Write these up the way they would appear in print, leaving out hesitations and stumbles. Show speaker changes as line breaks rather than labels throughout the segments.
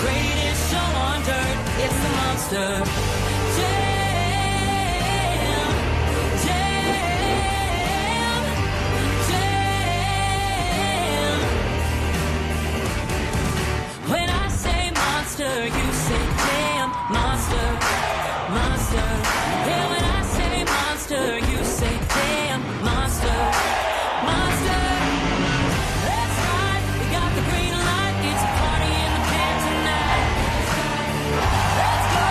greatest show on dirt. It's the Monster Jam. Jam. Jam. When I say monster, you say jam. Monster. Monster. Yeah, when I say monster, you say jam. Monster. Monster. That's right. We got the green light. It's a party in the can tonight. Let's go.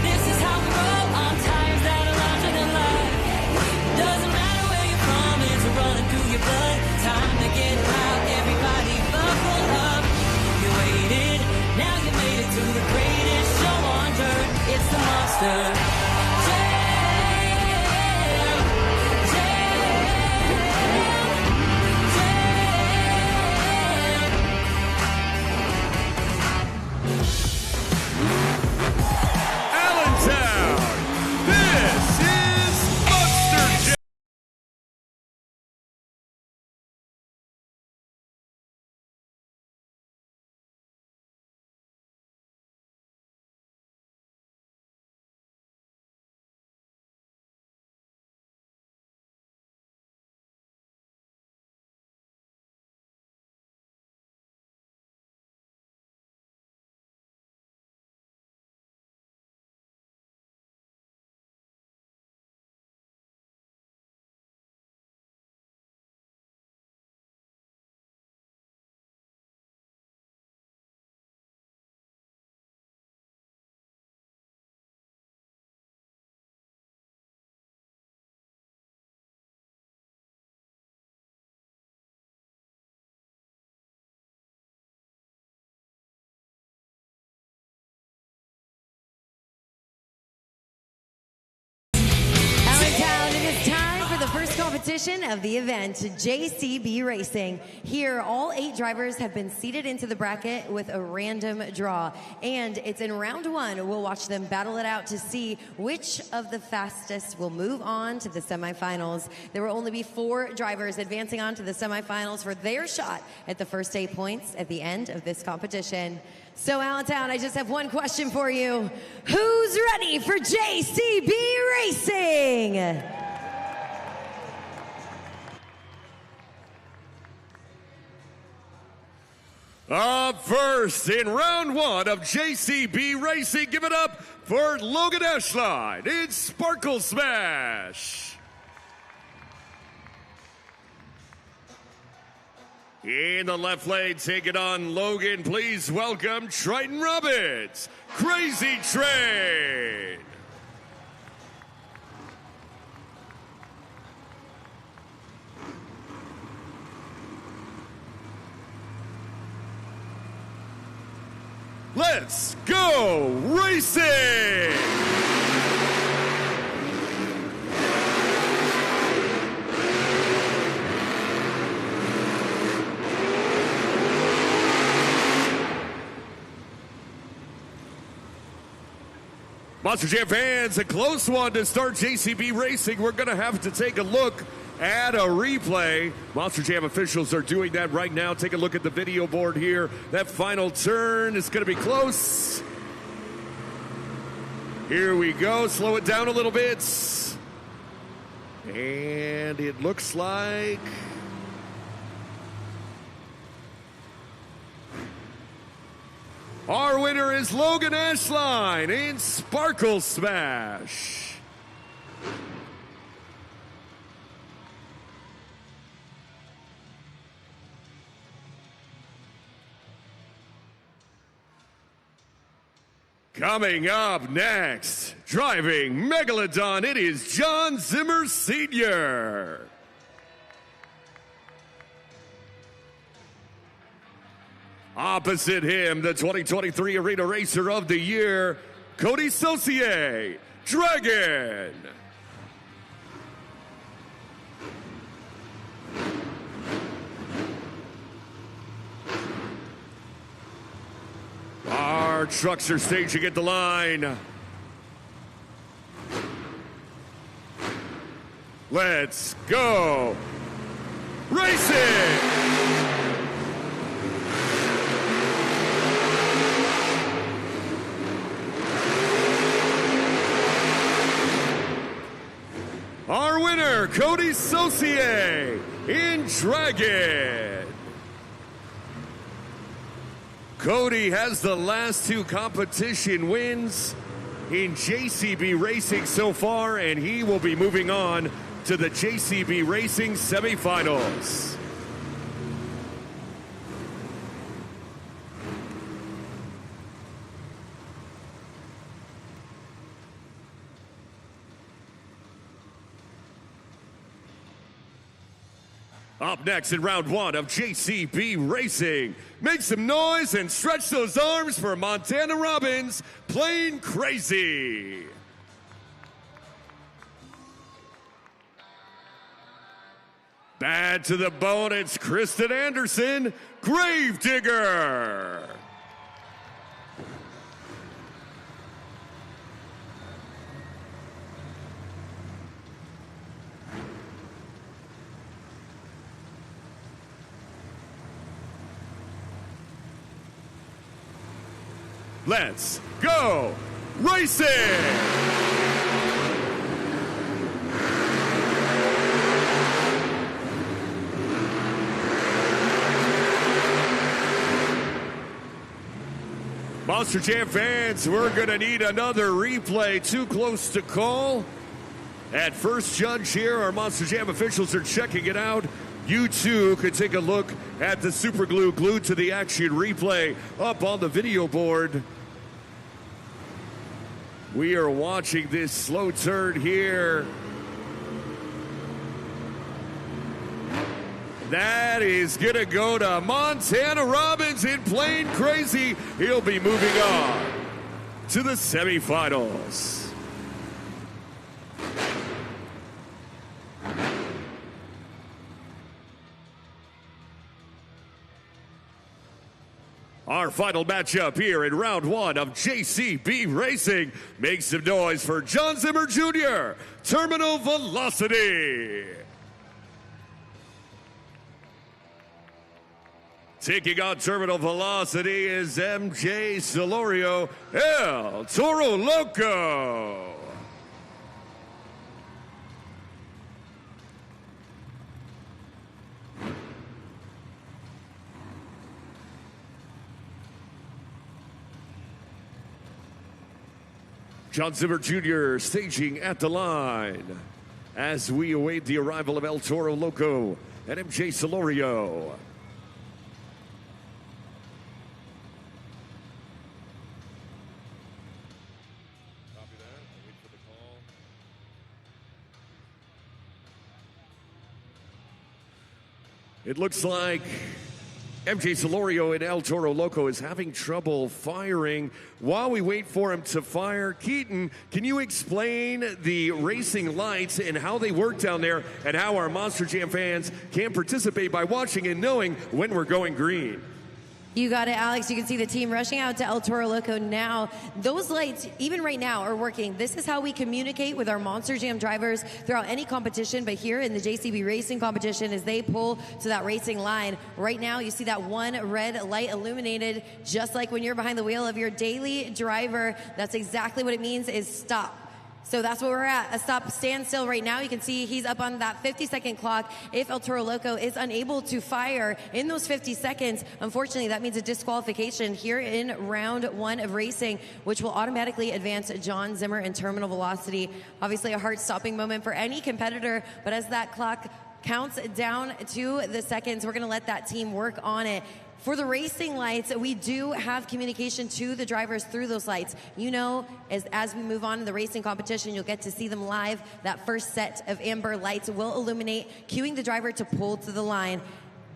This is how we roll on tires that are larger than life. Doesn't matter where you're from, it's running through your blood. Time to get loud. Everybody buckle up. You waited, now you made it to the greatest show on dirt. It's the Monster Jam.
Allentown, this is Monster Jam.
Allentown, it is time for the first competition of the event, JCB Racing. Here, all 8 drivers have been seated into the bracket with a random draw. And it's in round 1, we'll watch them battle it out to see which of the fastest will move on to the semifinals. There will only be 4 drivers advancing on to the semifinals for their shot at the first 8 points at the end of this competition. So, Allentown, I just have one question for you. Who's ready for JCB Racing?
Up first in round 1 of JCB Racing, give it up for Logan Ashline. It's Sparkle Smash. In the left lane, taking on Logan, please welcome Triton Robbins, Crazy Train. Let's go racing! Monster Jam fans, a close one to start JCB Racing. We're going to have to take a look at a replay. Monster Jam officials are doing that right now. Take a look at the video board here. That final turn is going to be close. Here we go. Slow it down a little bit. And it looks like... our winner is Logan Ashline in Sparkle Smash. Coming up next, driving Megalodon, it is John Zimmer Sr. Opposite him, the 2023 Arena Racer of the Year, Cody Saucier, Dragon. Our trucks are staging at the line. Let's go racing! for Cody Saucier in Dragon. Cody has the last two competition wins in JCB Racing so far, and he will be moving on to the JCB Racing semifinals. Up next in round one of JCB Racing, make some noise and stretch those arms for Montana Robbins, Plain Crazy. Bad to the bone, it's Kristen Anderson, Gravedigger. Let's go racing! Monster Jam fans, we're going to need another replay. Too close to call. At first judge here, our Monster Jam officials are checking it out. You too could take a look at the super glue glued to the action replay up on the video board. We are watching this slow turn here. That is going to go to Montana Robbins in Plain Crazy. He'll be moving on to the semifinals. Our final matchup here in round one of JCB Racing. Make some noise for John Zimmer Jr., Terminal Velocity. Taking on Terminal Velocity is MJ Solorio, El Toro Loco. John Zimmer Jr. staging at the line as we await the arrival of El Toro Loco and MJ Solorio. Copy that. I'll wait for the call. It looks like MJ Solorio and El Toro Loco is having trouble firing. While we wait for him to fire, Keaton, can you explain the racing lights and how they work down there and how our Monster Jam fans can participate by watching and knowing when we're going green?
You got it, Alex. You can see the team rushing out to El Toro Loco now. Those lights, even right now, are working. This is how we communicate with our Monster Jam drivers throughout any competition, but here in the JCB Racing competition, as they pull to that racing line, right now you see that one red light illuminated, just like when you're behind the wheel of your daily driver. That's exactly what it means, is stop. So that's where we're at, a stop standstill right now. You can see he's up on that 50-second clock. If El Toro Loco is unable to fire in those 50 seconds, unfortunately, that means a disqualification here in round one of racing, which will automatically advance John Zimmer and Terminal Velocity. Obviously, a heart-stopping moment for any competitor, but as that clock counts down to the seconds, we're going to let that team work on it. For the racing lights, we do have communication to the drivers through those lights. You know, as we move on in the racing competition, you'll get to see them live. That first set of amber lights will illuminate, cueing the driver to pull to the line.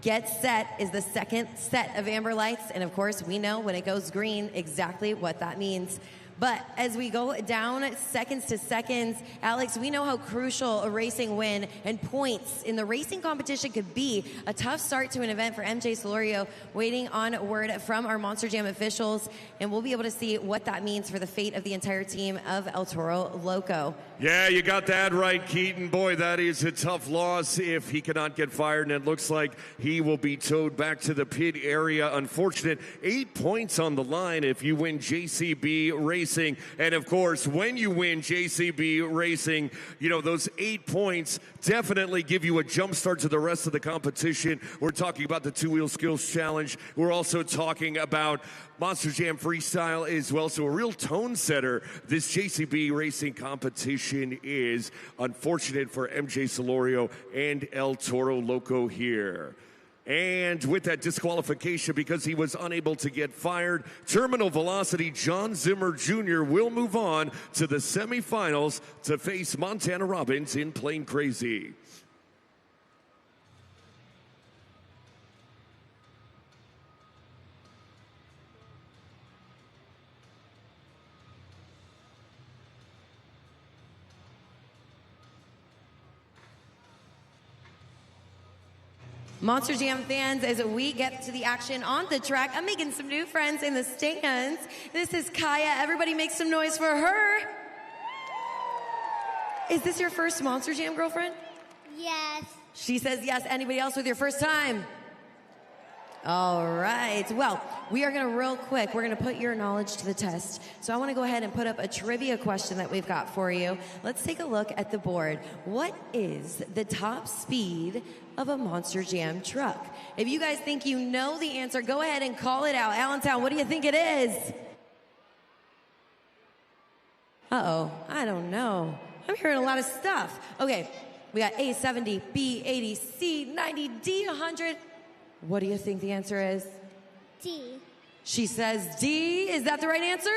Get set is the second set of amber lights, and of course, we know when it goes green exactly what that means. But as we go down seconds to seconds, Alex, we know how crucial a racing win and points in the racing competition could be. A tough start to an event for MJ Solorio, waiting on word from our Monster Jam officials, and we'll be able to see what that means for the fate of the entire team of El Toro Loco.
Yeah, you got that right, Keaton. Boy, that is a tough loss if he cannot get fired, and it looks like he will be towed back to the pit area. Unfortunate, 8 points on the line if you win JCB Racing. Racing. And of course, when you win JCB Racing, you know, those 8 points definitely give you a jump start to the rest of the competition. We're talking about the two-wheel skills challenge. We're also talking about Monster Jam Freestyle as well. So a real tone setter this JCB Racing competition is. Unfortunate for MJ Solorio and El Toro Loco here. And with that disqualification because he was unable to get fired, Terminal Velocity John Zimmer Jr. will move on to the semifinals to face Montana Robbins in Plain Crazy.
Monster Jam fans, as we get to the action on the track, I'm making some new friends in the stands. This is Kaya. Everybody make some noise for her. Is this your first Monster Jam, girlfriend?
Yes.
She says yes. Anybody else with your first time? All right. Well, we are going to real quick, we're going to put your knowledge to the test. So I want to go ahead and put up a trivia question that we've got for you. Let's take a look at the board. What is the top speed of a Monster Jam truck? If you guys think you know the answer, go ahead and call it out. Allentown, what do you think it is? Uh-oh, I don't know. I'm hearing a lot of stuff. Okay, we got A 70, B 80, C 90, D 100. What do you think the answer is?
D.
She says D. Is that the right answer?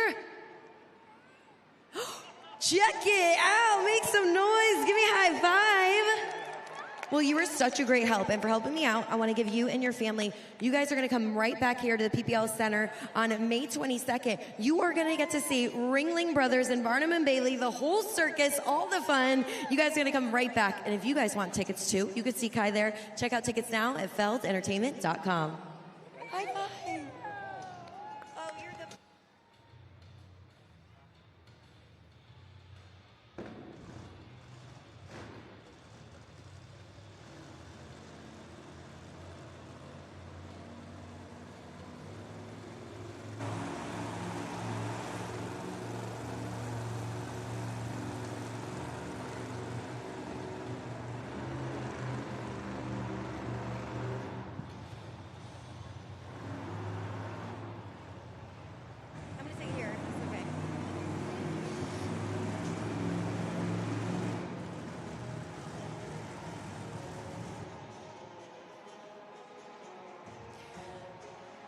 Check it out. Make some noise. Give me a high five. Well, you were such a great help. And for helping me out, I want to give you and your family, you guys are going to come right back here to the PPL Center on May 22nd. You are going to get to see Ringling Brothers and Barnum and Bailey, the whole circus, all the fun. You guys are going to come right back. And if you guys want tickets too, you can see Kai there. Check out tickets now at feldentertainment.com. High five. Oh, you're the... I'm going to say here. It's okay.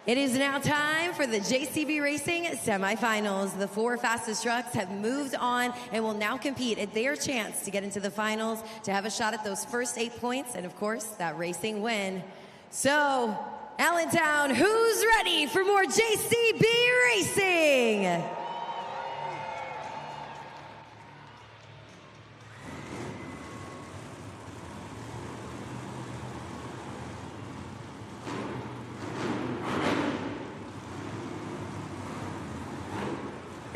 It is now time for the JCB Racing semifinals. The 4 fastest trucks have moved on and will now compete at their chance to get into the finals, to have a shot at those first 8 points, and of course, that racing win. So, Allentown, who's ready for more JCB Racing?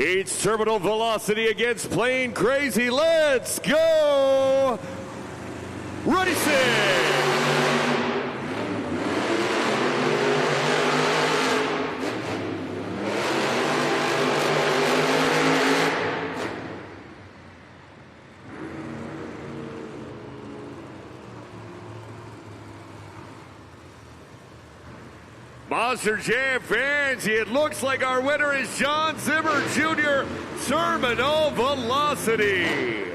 It's Terminal Velocity against Plain Crazy. Let's go! Racing! Monster Jam fans, it looks like our winner is John Zimmer Jr., Terminal Velocity.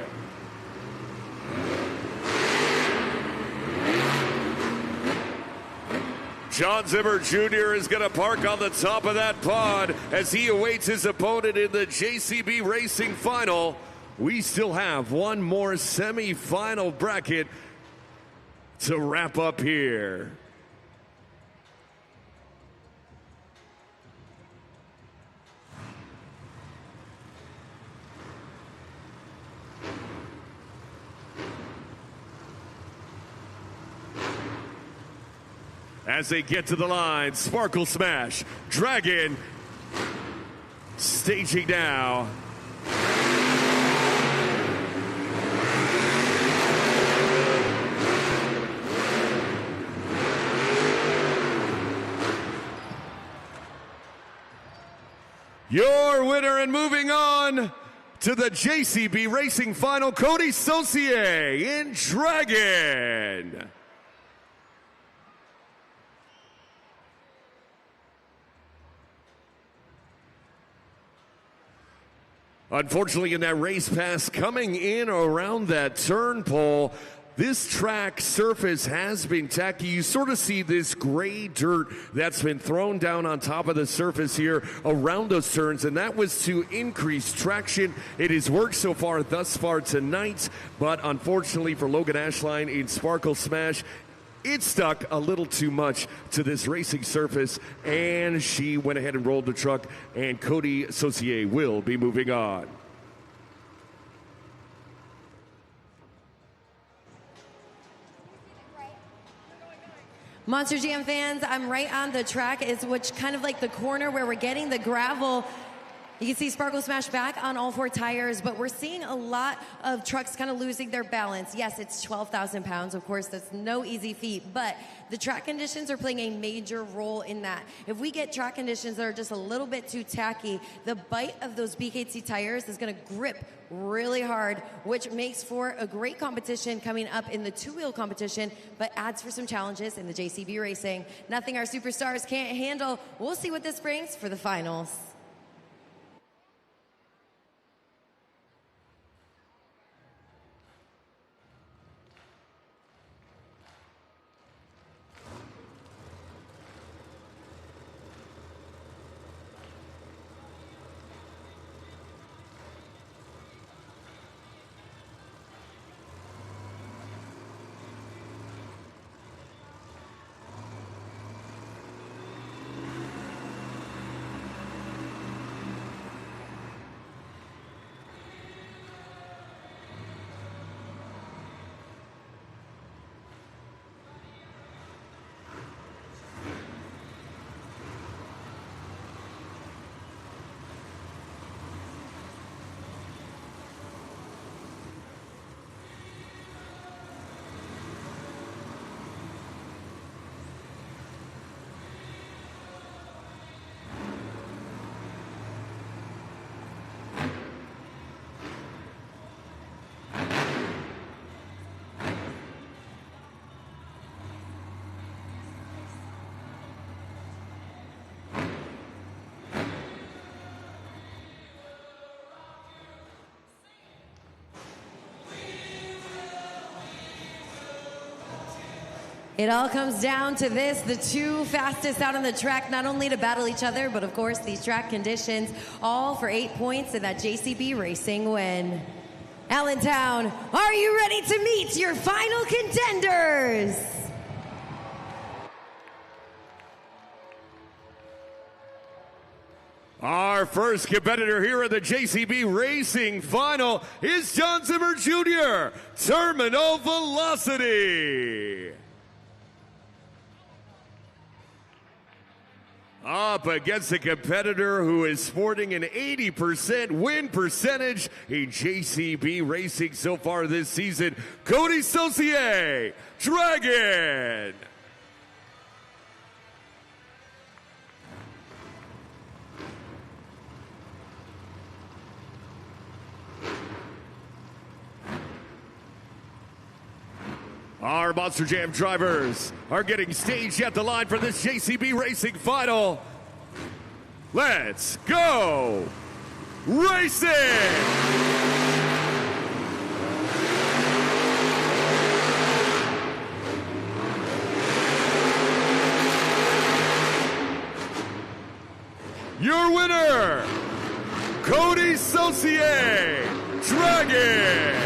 John Zimmer Jr. is going to park on the top of that pod as he awaits his opponent in the JCB Racing Final. We still have one more semi-final bracket to wrap up here. As they get to the line, Sparkle Smash, Dragon, staging now. Your winner and moving on to the JCB Racing Final, Cody Saucier in Dragon. Unfortunately, in that race pass coming in around that turn pole, this track surface has been tacky. You sort of see this gray dirt that's been thrown down on top of the surface here around those turns, and that was to increase traction. It has worked so far thus far tonight, but unfortunately for Logan Ashline in Sparkle Smash, it stuck a little too much to this racing surface, and she went ahead and rolled the truck, and Cody Saucier will be moving on.
Monster Jam fans, I'm right on the track. It's which kind of like the corner where we're getting the gravel. You can see Sparkle Smash back on all four tires, but we're seeing a lot of trucks kind of losing their balance. Yes, it's 12,000 pounds. Of course, that's no easy feat, but the track conditions are playing a major role in that. If we get track conditions that are just a little bit too tacky, the bite of those BKT tires is going to grip really hard, which makes for a great competition coming up in the two-wheel competition, but adds for some challenges in the JCB Racing. Nothing our superstars can't handle. We'll see what this brings for the finals. It all comes down to this, the two fastest out on the track, not only to battle each other, but of course these track conditions, all for 8 points in that JCB Racing win. Allentown, are you ready to meet your final contenders?
Our first competitor here at the JCB Racing Final is John Zimmer Jr., Terminal Velocity. Up against a competitor who is sporting an 80% win percentage in JCB Racing so far this season, Cody Saucier, Dragon. Our Monster Jam drivers are getting staged at the line for this JCB Racing Final. Let's go racing! Your winner, Cody Saucier, Dragon.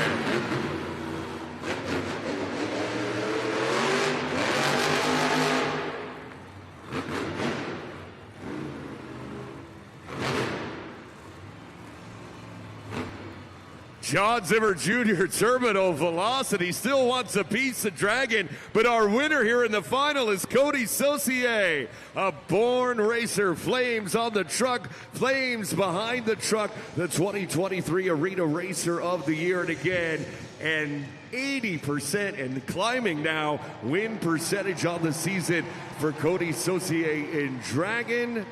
John Zimmer Jr., Terminal Velocity, still wants a piece of Dragon, but our winner here in the final is Cody Saucier, a born racer. Flames on the truck, flames behind the truck, the 2023 Arena Racer of the Year, and again, and 80% and climbing now win percentage on the season for Cody Saucier in Dragon.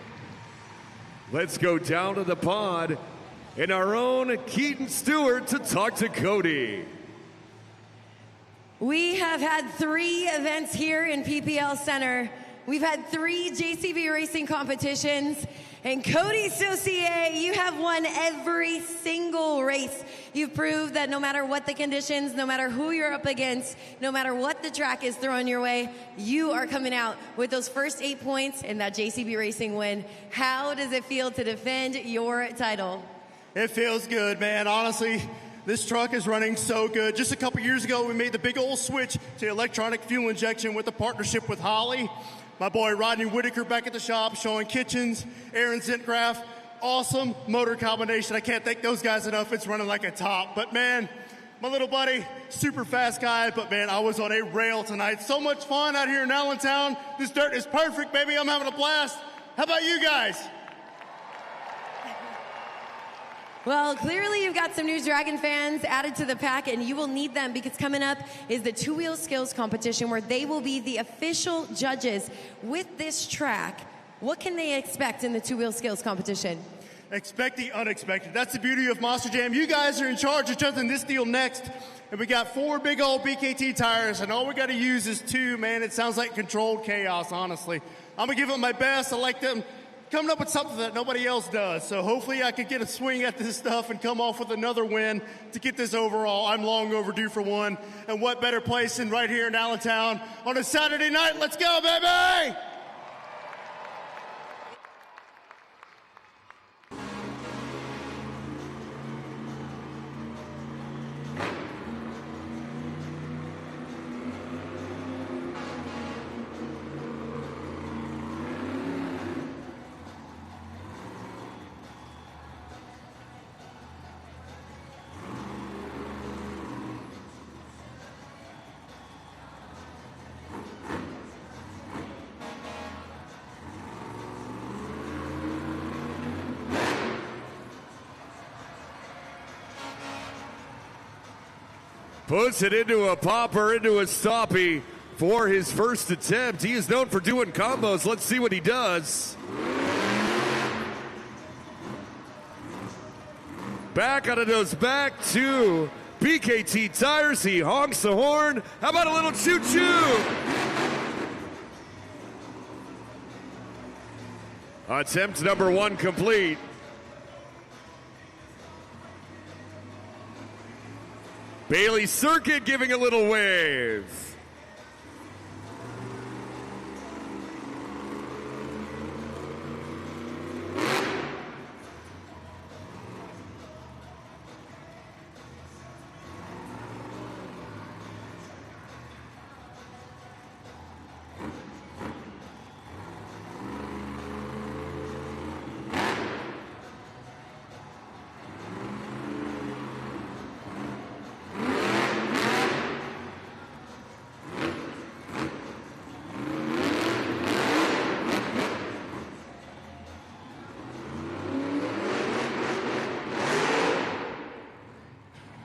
Let's go down to the pod and our own Keaton Stewart to talk to Cody.
We have had 3 events here in PPL Center. We've had 3 JCB racing competitions. And Cody Saucier, you have won every single race. You've proved that no matter what the conditions, no matter who you're up against, no matter what the track is throwing your way, you are coming out with those first 8 points in that JCB racing win. How does it feel to defend your title?
It feels good, man. Honestly, this truck is running so good. Just a couple years ago, we made the big old switch to electronic fuel injection with a partnership with Holly. My boy Rodney Whitaker back at the shop, Sean Kitchens, Aaron Zintgraf. Awesome motor combination. I can't thank those guys enough. It's running like a top. But man, my little buddy, super fast guy, but man, I was on a rail tonight. So much fun out here in Allentown. This dirt is perfect, baby. I'm having a blast. How about you guys?
Well, clearly you've got some new Dragon fans added to the pack, and you will need them because coming up is the two-wheel skills competition where they will be the official judges with this track. What can they expect in the two-wheel skills competition?
Expect the unexpected. That's the beauty of Monster Jam. You guys are in charge of jumping this deal next. And we got 4 big old BKT tires, and all we got to use is 2, man. It sounds like controlled chaos, honestly. I'm going to give it my best. I like them coming up with something that nobody else does. So hopefully I can get a swing at this stuff and come off with another win to get this overall. I'm long overdue for one. And what better place than right here in Allentown on a Saturday night? Let's go, baby!
Puts it into a popper, into a stoppie for his first attempt. He is known for doing combos. Let's see what he does. Back out of those back 2 BKT tires. He honks the horn. How about a little choo-choo? Attempt number 1 complete. Bailey Circuit giving a little wave.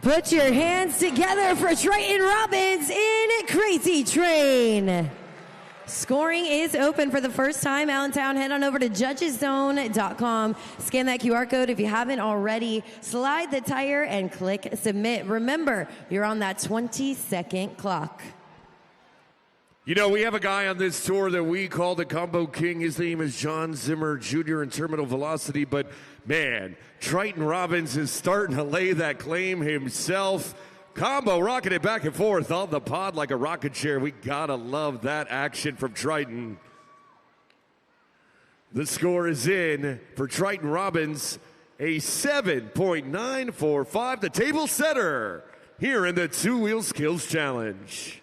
Put your hands together for Triton Robbins in Crazy Train. Scoring is open for the first time. Allentown, head on over to judgeszone.com. Scan that QR code if you haven't already. Slide the tire and click submit. Remember, you're on that 20-second clock.
You know, we have a guy on this tour that we call the Combo King. His name is John Zimmer Jr. in Terminal Velocity, but man, Triton Robbins is starting to lay that claim himself. Combo rocking it back and forth on the pod like a rocket chair. We gotta love that action from Triton. The score is in for Triton Robbins, a 7.945, the table setter here in the Two-Wheel Skills Challenge.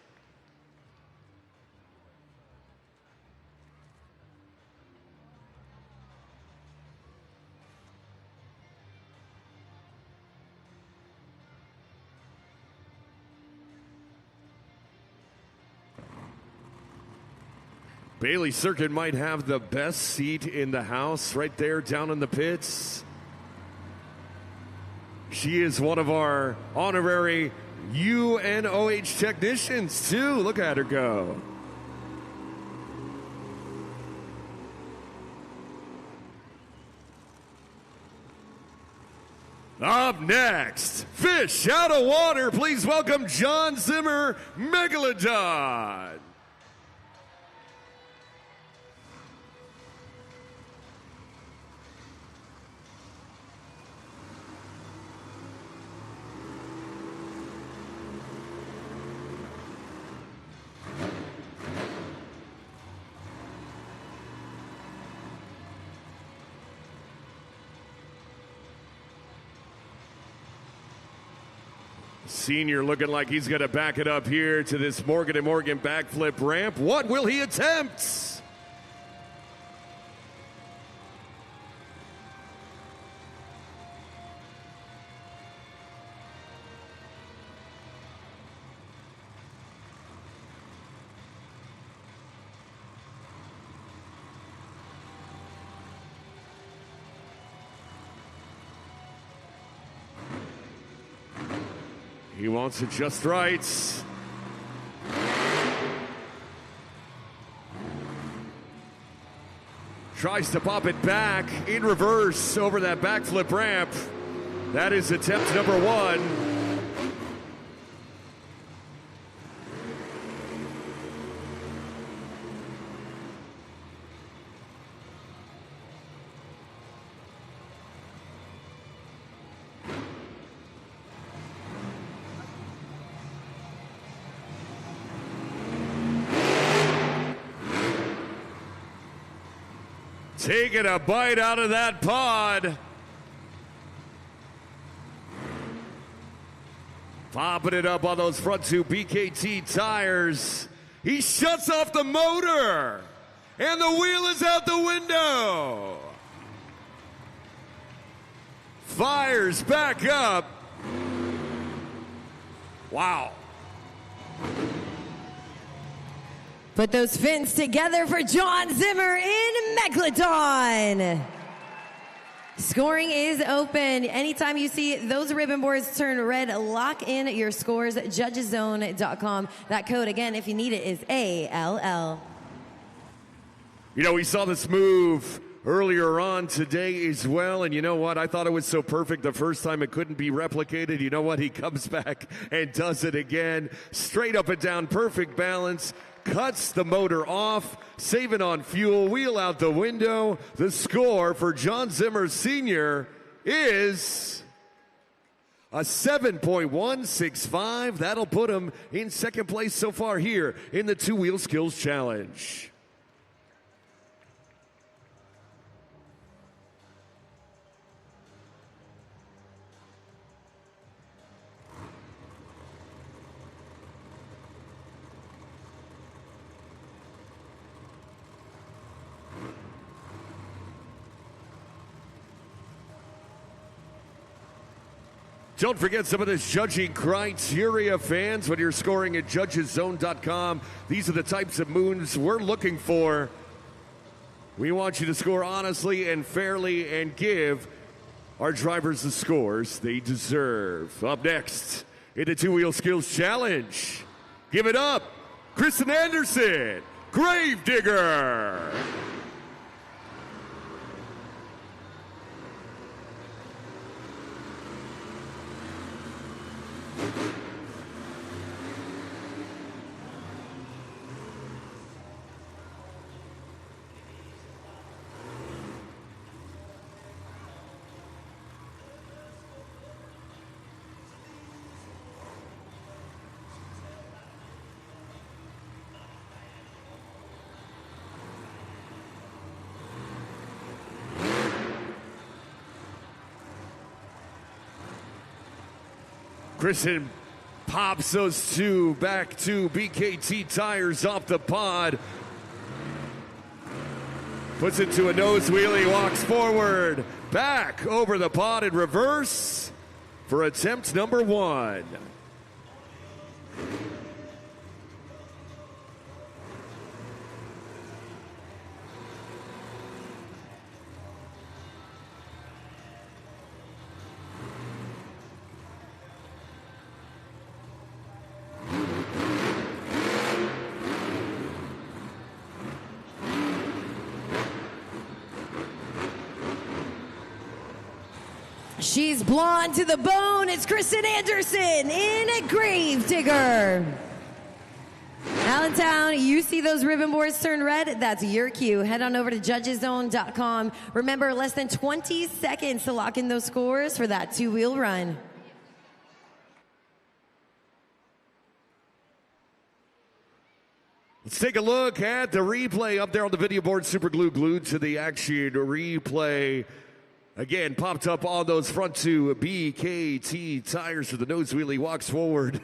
Bailey Circuit might have the best seat in the house right there down in the pits. She is one of our honorary UNOH technicians, too. Look at her go. Up next, fish out of water. Please welcome John Zimmer, Megalodon. Senior looking like he's going to back it up here to this Morgan & Morgan backflip ramp. What will he attempt? He wants it just right. Tries to pop it back in reverse over that backflip ramp. That is attempt number one. Taking a bite out of that pod. Popping it up on those front two BKT tires. He shuts off the motor. And the wheel is out the window. Fires back up. Wow.
Put those fins together for John Zimmer in Megalodon. Scoring is open. Anytime you see those ribbon boards turn red, lock in your scores, judgeszone.com. That code, again, if you need it, is ALL.
You know, we saw this move earlier on today as well, and you know what? I thought it was so perfect the first time it couldn't be replicated. You know what? He comes back and does it again. Straight up and down, perfect balance. Cuts the motor off, saving on fuel, wheel out the window. The score for John Zimmer Sr. is a 7.165. That'll put him in second place so far here in the two-wheel skills challenge. Don't forget some of this judging criteria, fans, when you're scoring at judgeszone.com. These are the types of moves we're looking for. We want you to score honestly and fairly and give our drivers the scores they deserve. Up next, in the two-wheel skills challenge, give it up, Kristen Anderson, Gravedigger. Kristen pops those two back to BKT tires off the pod. Puts it to a nose wheelie, walks forward, back over the pod in reverse for attempt number one.
She's blonde to the bone. It's Kristen Anderson in a Gravedigger. Allentown, you see those ribbon boards turn red? That's your cue. Head on over to judgeszone.com. Remember, less than 20 seconds to lock in those scores for that two-wheel run.
Let's take a look at the replay up there on the video board. Super glued to the action replay. Again, popped up on those front two BKT tires for the nose wheelie, walks forward.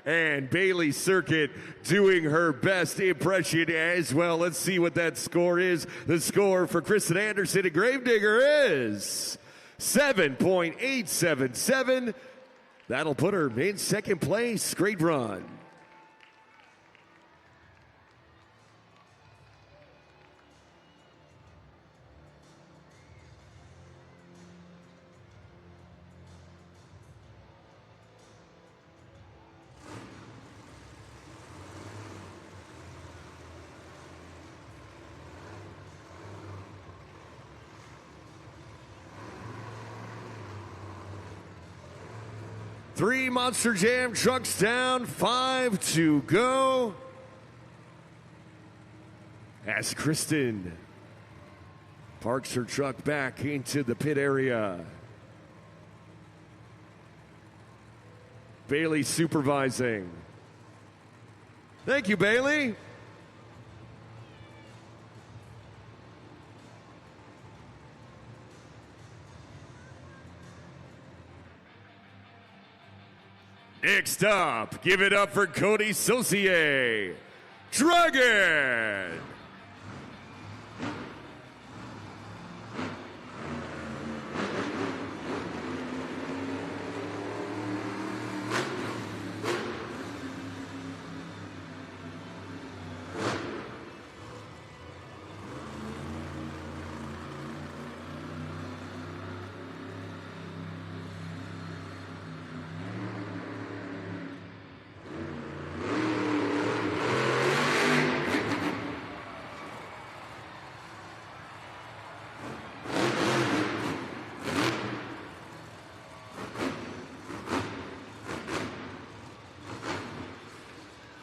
And Bailey Circuit doing her best impression as well. Let's see what that score is. The score for Kristen Anderson at Gravedigger is 7.877. That'll put her in second place. Great run. Three Monster Jam trucks down, 5 to go. As Kristen parks her truck back into the pit area. Bailey supervising. Thank you, Bailey. Next up, give it up for Cody Saucier. Dragon.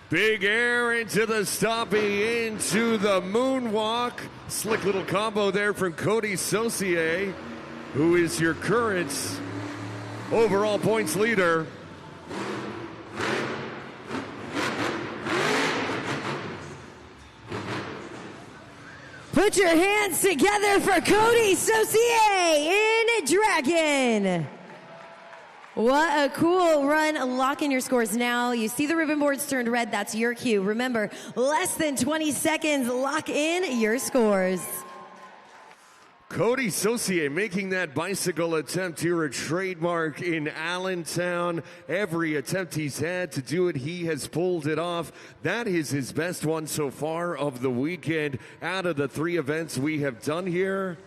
Big air into the stopping, into the moonwalk. Slick little combo there from Cody Saucier, who is your current overall points leader.
Put your hands together for Cody Saucier in Dragon. What a cool run. Lock in your scores now. You see the ribbon boards turned red. That's your cue. Remember, less than 20 seconds. Lock in your scores.
Cody Saucier making that bicycle attempt here, a trademark in Allentown. Every attempt he's had to do it, he has pulled it off. That is his best one so far of the weekend out of the 3 events we have done here.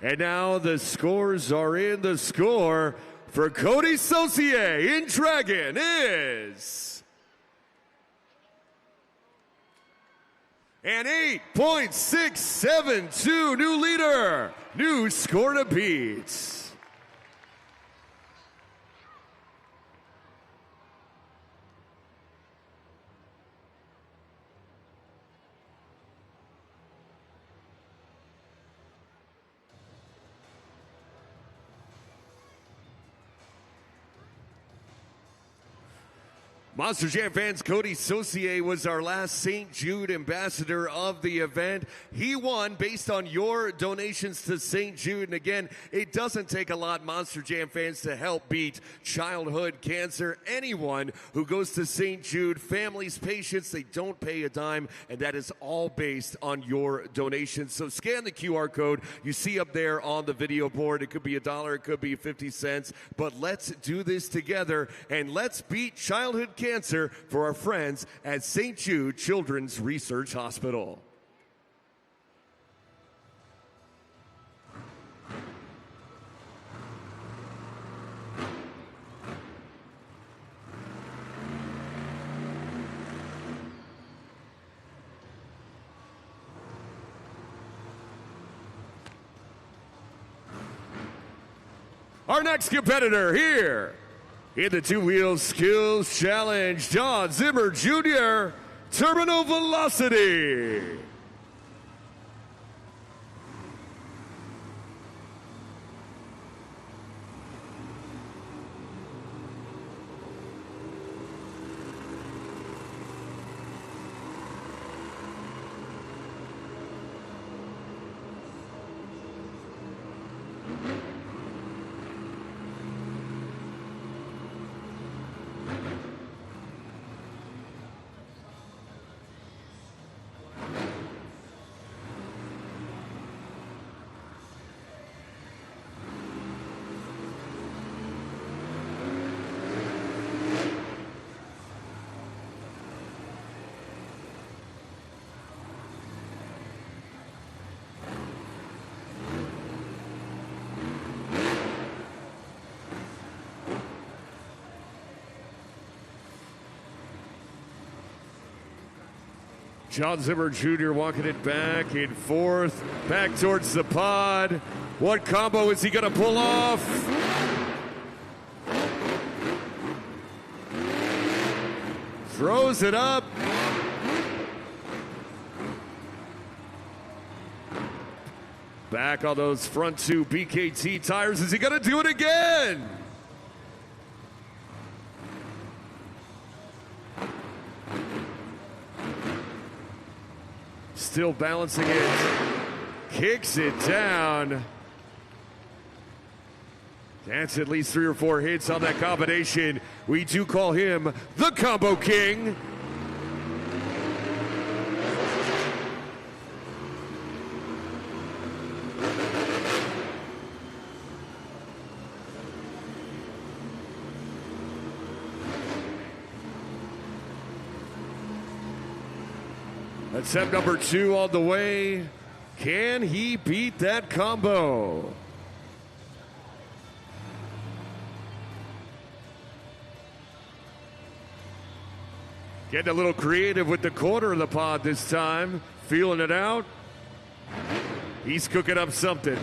And now the scores are in. The score for Cody Saucier in Dragon is an 8.672, new leader, new score to beat. Monster Jam fans, Cody Saucier was our last St. Jude ambassador of the event. He won based on your donations to St. Jude. And again, it doesn't take a lot, Monster Jam fans, to help beat childhood cancer. Anyone who goes to St. Jude, families, patients, they don't pay a dime, and that is all based on your donations. So scan the QR code you see up there on the video board. It could be $1, it could be 50 cents, but let's do this together, and let's beat childhood cancer for our friends at St. Jude Children's Research Hospital. Our next competitor here in the two-wheel skills challenge, John Zimmer Jr., Terminal Velocity. John Zimmer Jr. walking it back and forth, back towards the pod. What combo is he going to pull off? Throws it up. Back on those front two BKT tires. Is he going to do it again? Still balancing it, kicks it down. That's at least 3 or 4 hits on that combination. We do call him the Combo King. Attempt number 2 on the way. Can he beat that combo? Getting a little creative with the corner of the pod this time. Feeling it out. He's cooking up something.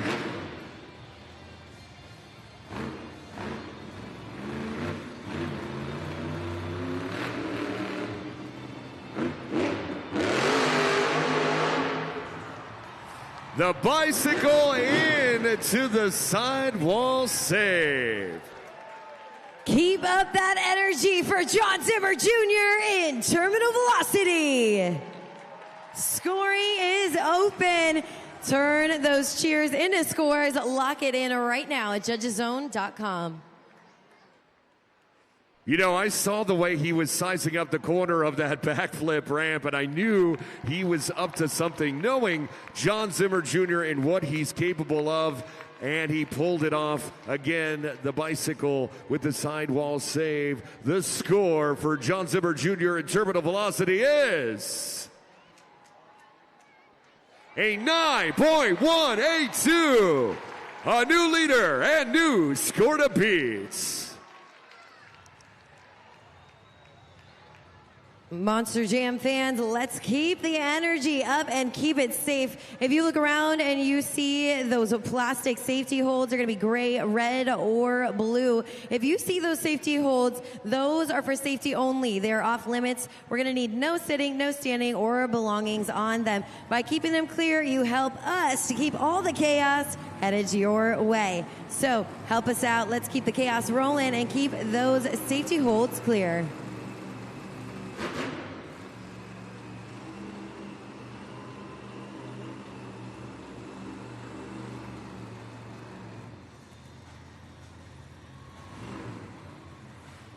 The bicycle in to the sidewall save.
Keep up that energy for John Zimmer Jr. in Terminal Velocity. Scoring is open. Turn those cheers into scores. Lock it in right now at judgeszone.com.
You know, I saw the way he was sizing up the corner of that backflip ramp, and I knew he was up to something, knowing John Zimmer Jr. and what he's capable of, and he pulled it off. Again, the bicycle with the sidewall save. The score for John Zimmer Jr. in Terminal Velocity is a 9.182. A new leader and new score to beat.
Monster Jam fans, let's keep the energy up and keep it safe. If you look around and you see those plastic safety holds, they're going to be gray, red, or blue. If you see those safety holds, those are for safety only. They're off limits. We're going to need no sitting, no standing, or belongings on them. By keeping them clear, you help us to keep all the chaos headed your way. So help us out. Let's keep the chaos rolling and keep those safety holds clear.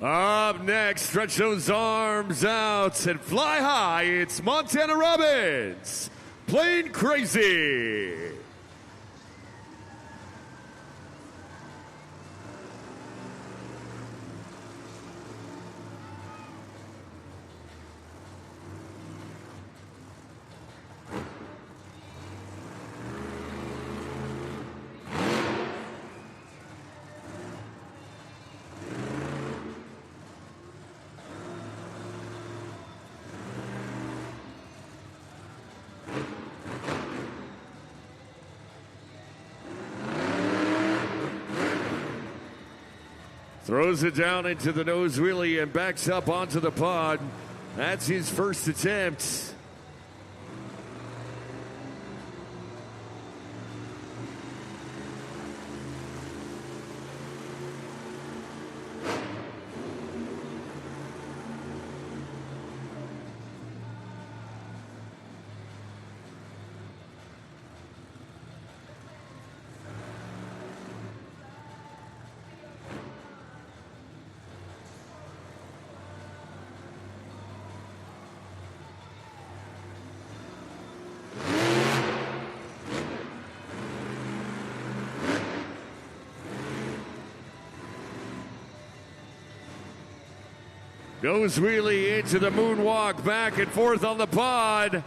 Up next, stretch those arms out and fly high. It's Montana Robbins, Plane Crazy. Throws it down into the nose wheelie and backs up onto the pod. That's his first attempt. Nose wheelie into the moonwalk, back and forth on the pod.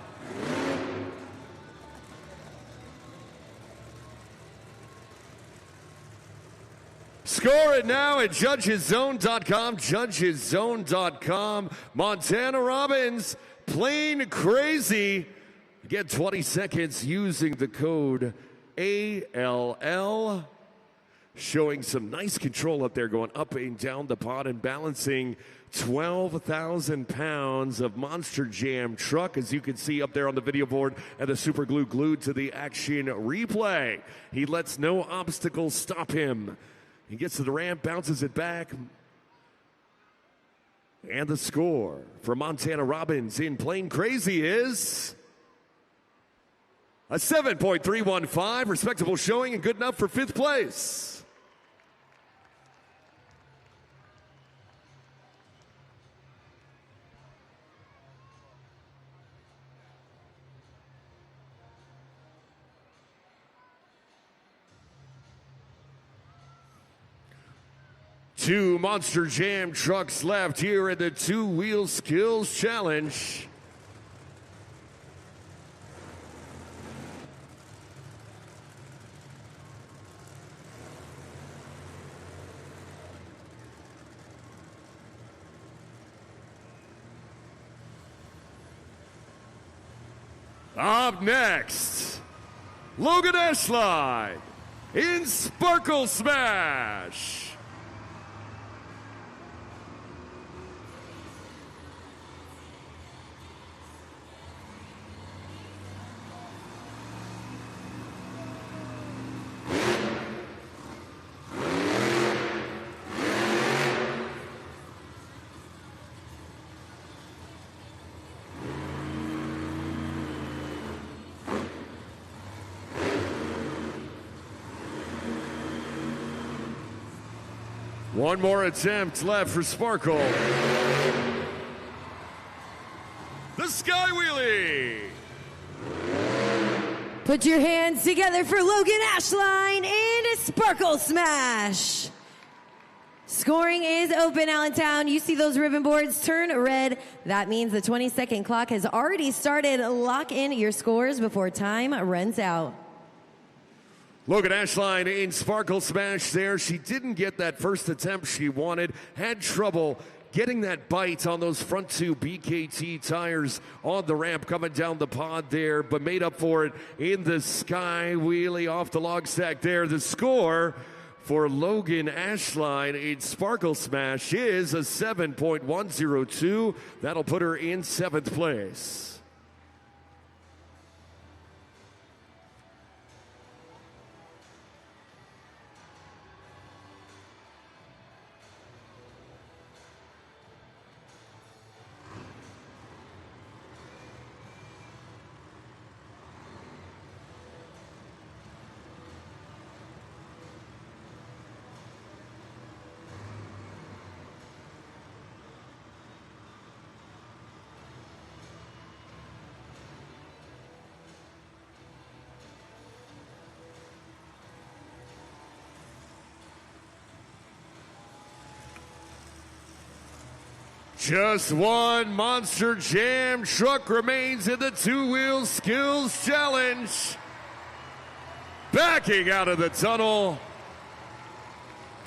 Score it now at judgeszone.com. Judgeszone.com. Montana Robbins, plain crazy. Get 20 seconds using the code ALL. Showing some nice control up there, going up and down the pod and balancing 12,000 pounds of Monster Jam truck, as you can see up there on the video board, and the super glue glued to the action replay. He lets no obstacles stop him. He gets to the ramp, bounces it back. And the score for Montana Robbins in Plain Crazy is a 7.315, respectable showing and good enough for 5th place. Two Monster Jam trucks left here in the two-wheel skills challenge. Up next, Logan Eschline in Sparkle Smash. One more attempt left for Sparkle. The Sky Wheelie.
Put your hands together for Logan Eschline and Sparkle Smash. Scoring is open, Allentown. You see those ribbon boards turn red. That means the 20-second clock has already started. Lock in your scores before time runs out.
Logan Eschline in Sparkle Smash there. She didn't get that first attempt she wanted. Had trouble getting that bite on those front two BKT tires on the ramp coming down the pod there, but made up for it in the Sky Wheelie off the log stack there. The score for Logan Eschline in Sparkle Smash is a 7.102. That'll put her in 7th place. Just one Monster Jam truck remains in the two-wheel skills challenge. Backing out of the tunnel.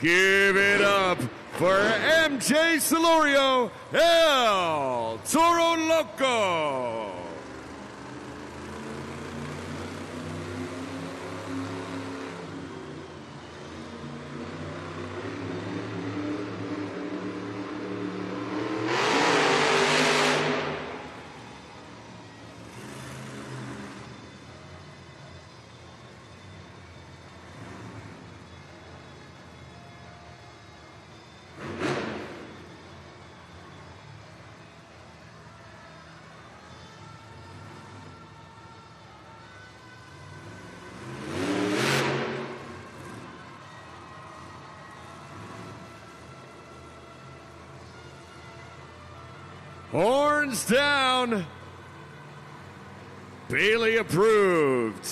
Give it up for MJ Celorio, El Toro Loco. Horns down. Bailey approved.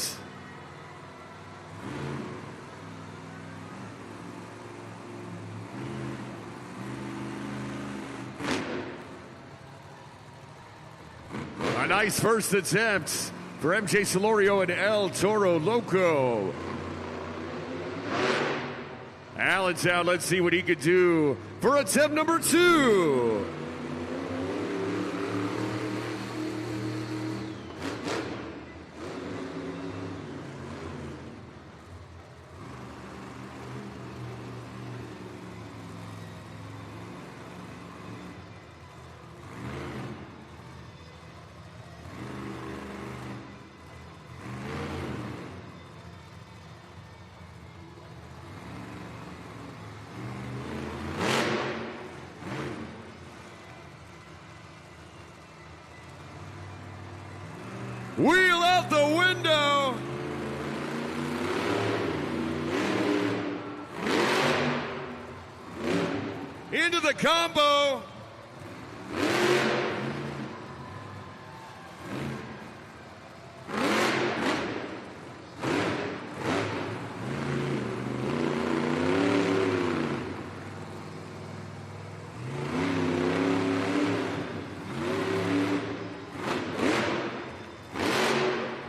A nice first attempt for MJ Solorio and El Toro Loco. Allentown, let's see what he could do for attempt number 2. Wheel out the window. Into the combo.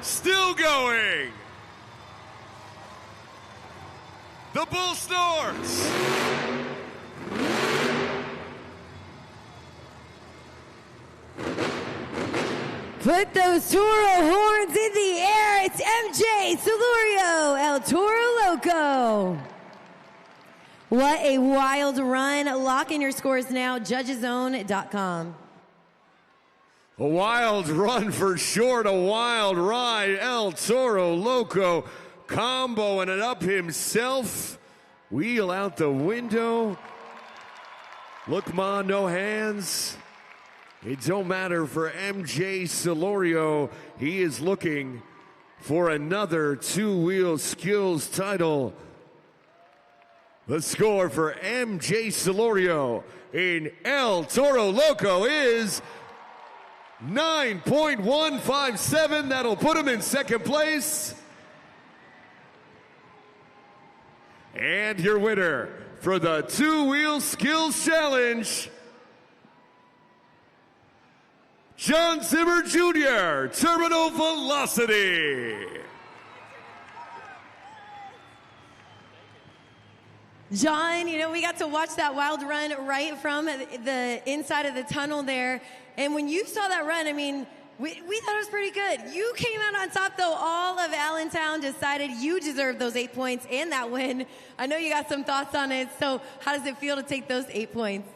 Still going. The bull snorts.
Put those Toro horns in the air. It's MJ Solorio, El Toro Loco. What a wild run. Lock in your scores now, judgeszone.com.
A wild run for sure, a wild ride. El Toro Loco comboing it up himself. Wheel out the window. Look, ma, no hands. It don't matter for MJ Solorio. He is looking for another two-wheel skills title. The score for MJ Solorio in El Toro Loco is 9.157. That'll put him in second place. And your winner for the two-wheel skills challenge, John Zimmer Jr., Terminal Velocity.
John, you know, we got to watch that wild run right from the inside of the tunnel there. And when you saw that run, I mean, we thought it was pretty good. You came out on top, though. All of Allentown decided you deserved those 8 points and that win. I know you got some thoughts on it. So how does it feel to take those 8 points?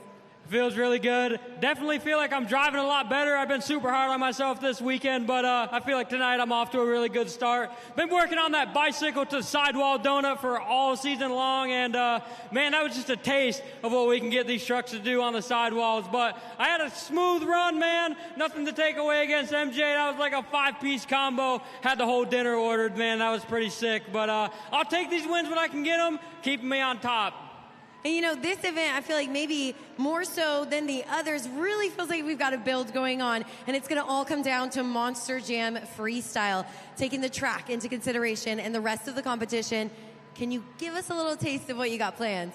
Feels really good. Definitely feel like I'm driving a lot better. I've been super hard on myself this weekend, but I feel like tonight I'm off to a really good start. Been working on that bicycle to sidewall donut for all season long, and man, that was just a taste of what we can get these trucks to do on the sidewalls. But I had a smooth run, man. Nothing to take away against MJ. That was like a 5-piece combo. Had the whole dinner ordered, man. That was pretty sick. But I'll take these wins when I can get them, keeping me on top.
And you know, this event, I feel like maybe more so than the others, really feels like we've got a build going on. And it's going to all come down to Monster Jam Freestyle, taking the track into consideration and the rest of the competition. Can you give us a little taste of what you got planned?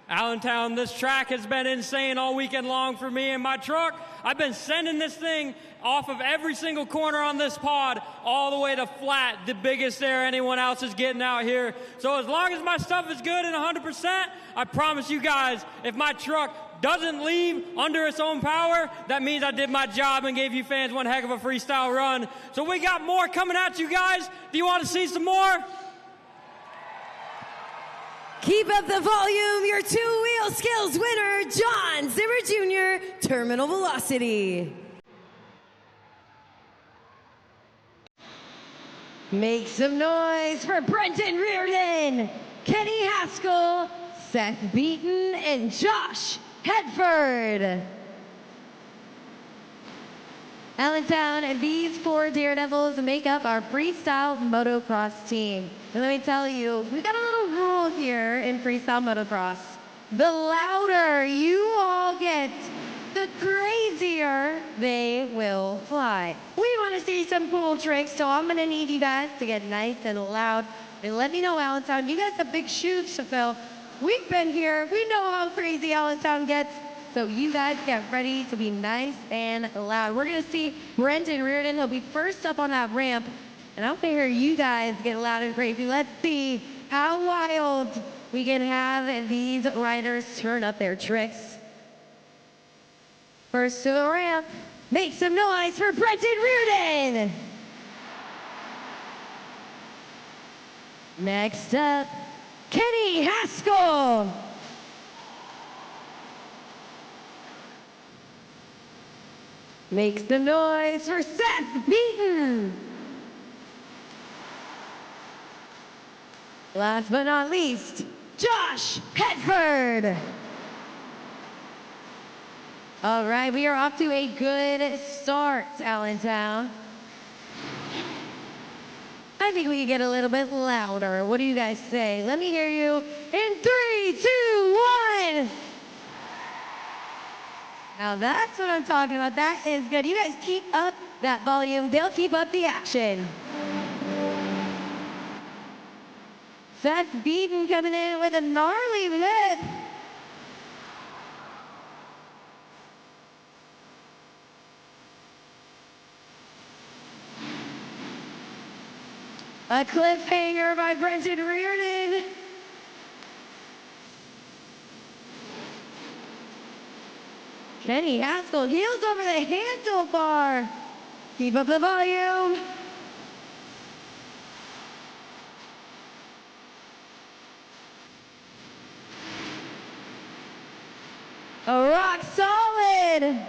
Allentown, this track has been insane all weekend long for me and my truck. I've been sending this thing off of every single corner on this pod all the way to flat, the biggest air anyone else is getting out here. So as long as my stuff is good and 100%, I promise you guys, if my truck doesn't leave under its own power, that means I did my job and gave you fans one heck of a freestyle run. So we got more coming at you guys. Do you want to see some more?
Keep up the volume. Your two-wheel skills winner, John Zimmer Jr., Terminal Velocity. Make some noise for Brenton Reardon, Kenny Haskell, Seth Beaton, and Josh Hedford. Allentown, and these 4 Daredevils make up our freestyle motocross team. And let me tell you, we got a little rule here in freestyle motocross. The louder you all get the crazier they will fly. We want to see some cool tricks, so I'm going to need you guys to get nice and loud. And let me know, Allentown, you guys have big shoes to fill. We've been here. We know how crazy Allentown gets. So you guys get ready to be nice and loud. We're going to see Brendan Reardon. He'll be first up on that ramp. And I'll hear you guys get loud and crazy. Let's see how wild we can have these riders turn up their tricks. First to the ramp, make some noise for Brendan Reardon. Next up, Kenny Haskell. Make some noise for Seth Beaton. Last but not least, Josh Hetford. All right, we are off to a good start, Allentown. I think we can get a little bit louder. What do you guys say? Let me hear you in 3, 2, 1. Now that's what I'm talking about. That is good. You guys keep up that volume. They'll keep up the action. Seth Beaton coming in with a gnarly lift. A cliffhanger by Brendan Reardon. Kenny Haskell heels over the handlebar. Keep up the volume. A rock solid.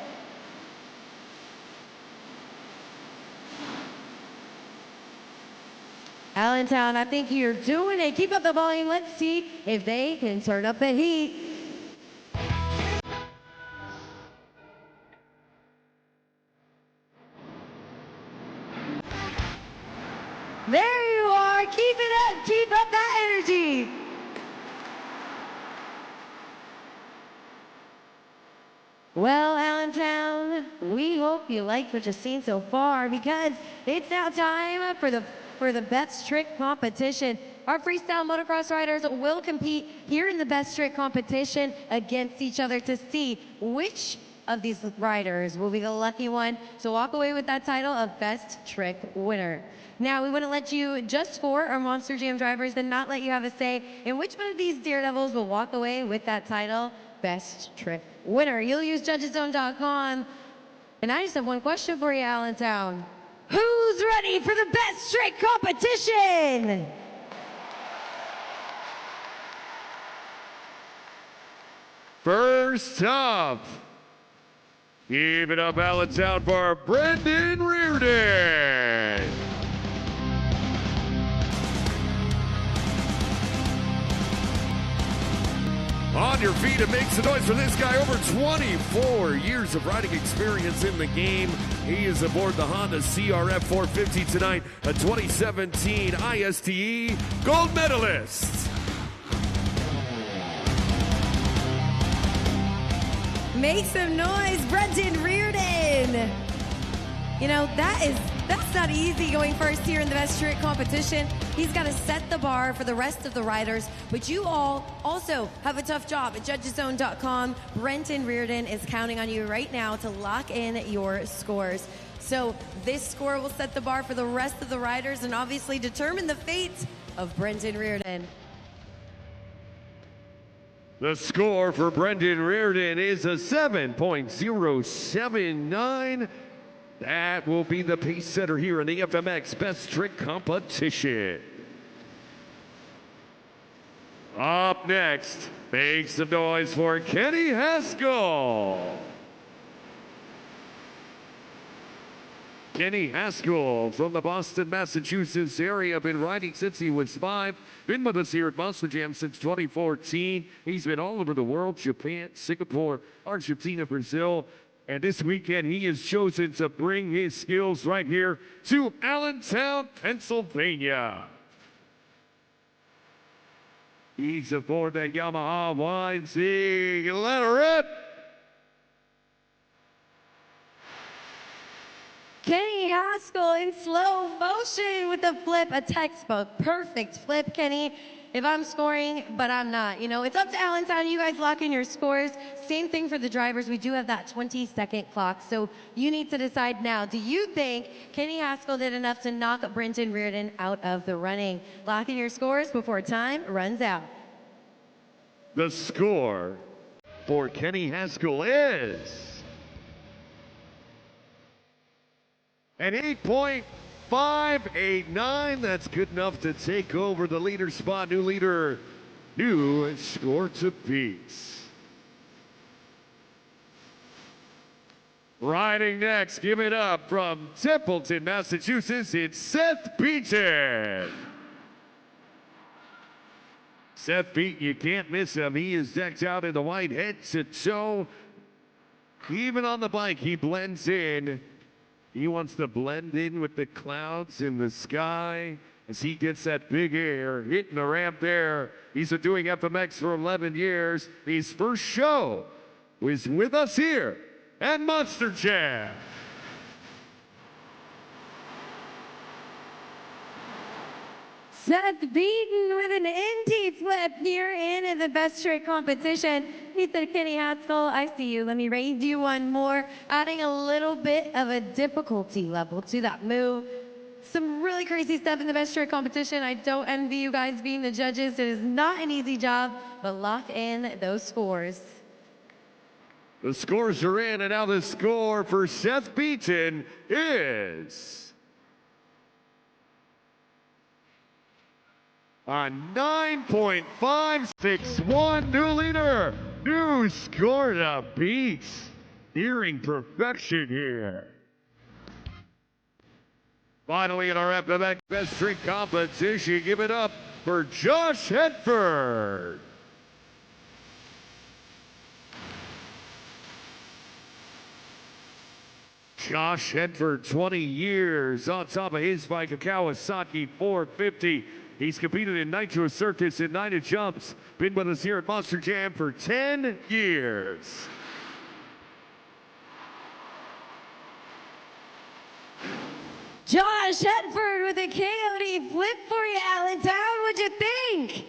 Allentown, I think you're doing it. Keep up the volume. Let's see if they can turn up the heat. There you are. Keep it up. Keep up that energy. Well, Allentown, we hope you like what you've seen so far because it's now time for the best trick competition. Our freestyle motocross riders will compete here in the best trick competition against each other to see which of these riders will be the lucky one to walk away with that title of best trick winner. Now, we wouldn't let you just score our Monster Jam drivers and not let you have a say in which one of these daredevils will walk away with that title, best trick winner. You'll use judgeszone.com. And I just have one question for you, Allentown. Who's ready for the best trick competition?
First up, give it up, Allentown, for Brendan Reardon. On your feet, it makes a noise for this guy. Over 24 years of riding experience in the game. He is aboard the Honda CRF 450 tonight, a 2017 ISTE gold medalist.
Make some noise, Brendan Reardon. You know, that's not easy going first here in the best trick competition. He's got to set the bar for the rest of the riders, but you all also have a tough job at judgeszone.com. Brendan Reardon is counting on you right now to lock in your scores. So this score will set the bar for the rest of the riders and obviously determine the fate of Brendan Reardon.
The score for Brendan Reardon is a 7.079. That will be the pace setter here in the FMX Best Trick Competition. Up next, make some noise for Kenny Haskell. Kenny Haskell from the Boston, Massachusetts area. Been riding since he was 5. Been with us here at Monster Jam since 2014. He's been all over the world, Japan, Singapore, Argentina, Brazil. And this weekend, he has chosen to bring his skills right here to Allentown, Pennsylvania. He's aboard that Yamaha YZ. Let her rip.
Haskell in slow motion with a flip, a textbook. Perfect flip, Kenny. If I'm scoring, but I'm not. You know, it's up to Allentown. You guys lock in your scores. Same thing for the drivers. We do have that 20-second clock, so you need to decide now. Do you think Kenny Haskell did enough to knock Brenton Reardon out of the running? Lock in your scores before time runs out.
The score for Kenny Haskell is an 8.589. That's good enough to take over the leader spot. New leader, new score to beat. Riding next, give it up from Templeton, Massachusetts, it's Seth Beaton. Seth Beaton, you can't miss him. He is decked out in the white head to toe. Even on the bike, he blends in. He wants to blend in with the clouds in the sky as he gets that big air, hitting the ramp there. He's been doing FMX for 11 years. His first show was with us here at Monster Jam.
Seth Beaton with an NT flip here in the best trick competition. He said, Kenny Haskell, I see you. Let me raise you one more, adding a little bit of a difficulty level to that move. Some really crazy stuff in the best trick competition. I don't envy you guys being the judges. It is not an easy job, but lock in those scores.
The scores are in, and now the score for Seth Beaton is a 9.561. New leader, new score to beat. Nearing perfection here. Finally, in our FMX Best Trick competition, give it up for Josh Hedford. Josh Hedford, 20 years on top of his bike, a Kawasaki 450. He's competed in Nitro Circus and Nine Jumps. Been with us here at Monster Jam for 10 years.
Josh Hedford with a KOD flip for you, Allentown. What'd you think?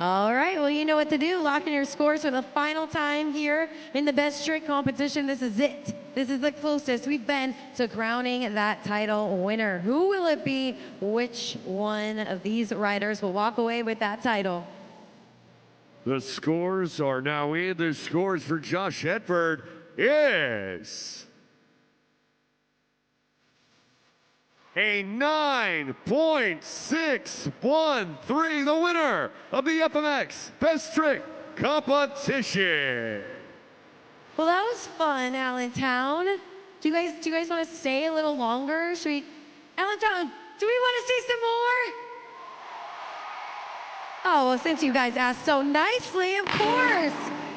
All right, well, you know what to do. Lock in your scores for the final time here in the best trick competition. This is it. This is the closest we've been to crowning that title winner. Who will it be? Which one of these riders will walk away with that title?
The scores are now in. The scores for Josh Hedford is a 9.613, the winner of the FMX Best Trick competition.
Well, that was fun, Allentown. Do you guys want to stay a little longer? Should we, Allentown, do we want to see some more? Oh, well, since you guys asked so nicely, of course.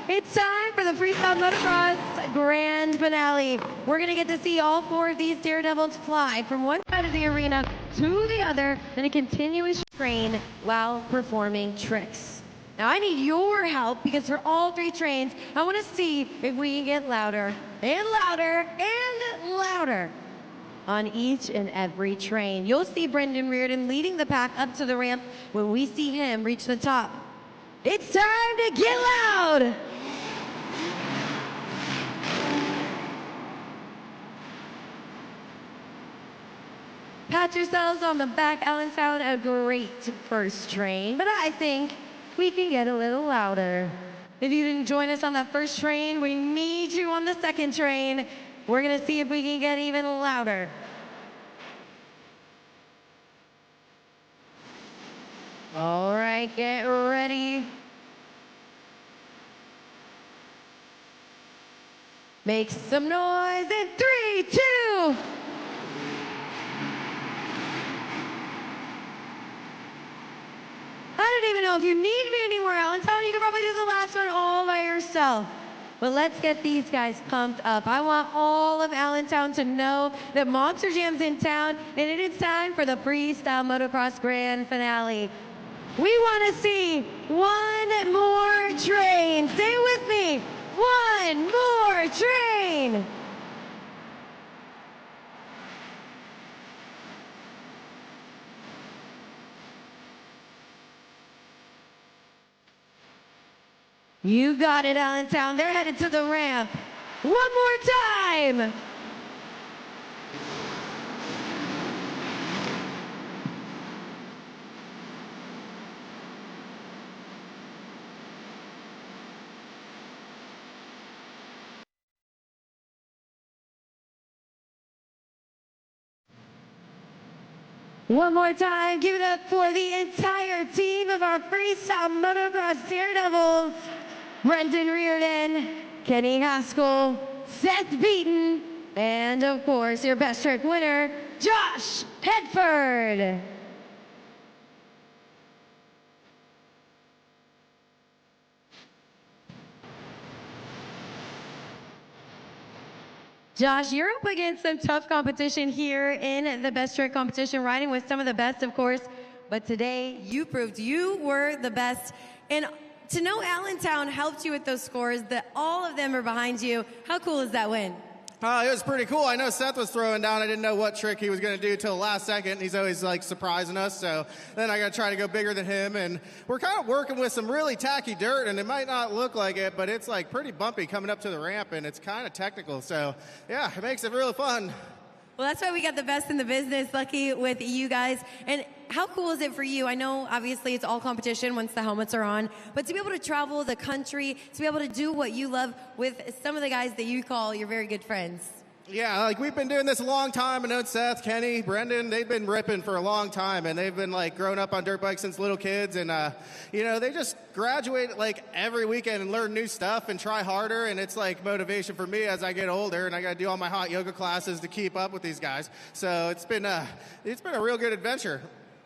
It's time for the Freestyle Motocross Grand Finale. We're going to get to see all four of these daredevils fly from one side of the arena to the other in a continuous train while performing tricks. Now, I need your help because for all three trains, I want to see if we can get louder and louder and louder on each and every train. You'll see Brendan Reardon leading the pack up to the ramp when we see him reach the top. It's time to get loud! Pat yourselves on the back, Allentown, a great first train, but I think we can get a little louder. If you didn't join us on that first train, we need you on the second train. We're gonna see if we can get even louder. All right, get ready. Make some noise in 3, 2. I don't even know if you need me anymore, Allentown. You can probably do the last one all by yourself. But let's get these guys pumped up. I want all of Allentown to know that Monster Jam's in town, and it is time for the Freestyle Motocross Grand Finale. We want to see one more train. Say it with me. One more train. You got it, Allentown. They're headed to the ramp. One more time. One more time, give it up for the entire team of our Freestyle Motocross Daredevils. Brendan Reardon, Kenny Haskell, Seth Beaton, and of course your best trick winner, Josh Hedford. Josh, you're up against some tough competition here in the best trick competition, riding with some of the best, of course. But today, you proved you were the best. And to know Allentown helped you with those scores, that all of them are behind you, how cool is that win?
It was pretty cool. I know Seth was throwing down. I didn't know what trick he was going to do till the last second. He's always like surprising us. So then I got to try to go bigger than him. And we're kind of working with some really tacky dirt, and it might not look like it, but it's like pretty bumpy coming up to the ramp, and it's kind of technical. So yeah, it makes it really fun.
Well, that's why we got the best in the business. Lucky with you guys. And how cool is it for you? I know obviously it's all competition once the helmets are on, but to be able to travel the country, to be able to do what you love with some of the guys that you call your very good friends.
Yeah, like we've been doing this a long time. I know Seth, Kenny, Brendan, they've been ripping for a long time, and they've been like grown up on dirt bikes since little kids, and you know, they just graduate like every weekend and learn new stuff and try harder, and it's like motivation for me as I get older, and I got to do all my hot yoga classes to keep up with these guys. So it's been a real good adventure.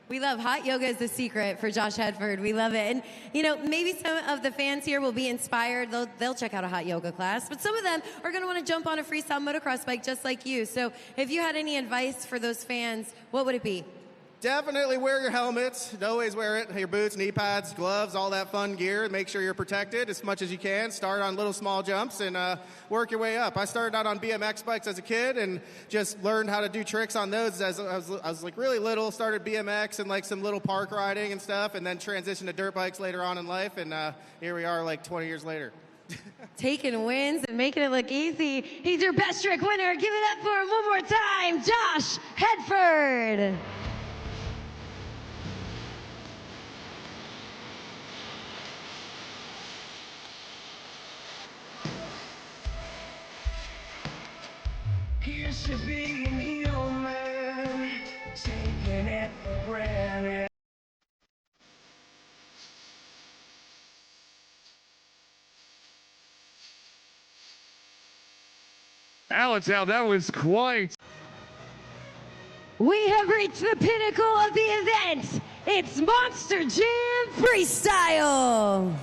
We love hot yoga is the secret for Josh Hedford. We love it. And, you know, maybe some of the fans here will be inspired. They'll check out a hot yoga class. But some of them are going to want to jump on a freestyle motocross bike just like you. So if you had any advice for those fans, what would it be?
Definitely wear your helmets. Always wear it. Your boots, knee pads, gloves, all that fun gear. Make sure you're protected as much as you can. Start on little small jumps and work your way up. I started out on BMX bikes as a kid and just learned how to do tricks on those as I was like really little. Started BMX and like some little park riding and stuff, and then transitioned to dirt bikes later on in life. And here we are like 20 years later.
Taking wins and making it look easy. He's your best trick winner. Give it up for him one more time, Josh Hedford.
Here's to being human, taking it for granted.
Allentown, that was quite.
We have reached the pinnacle of the event. It's Monster Jam Freestyle.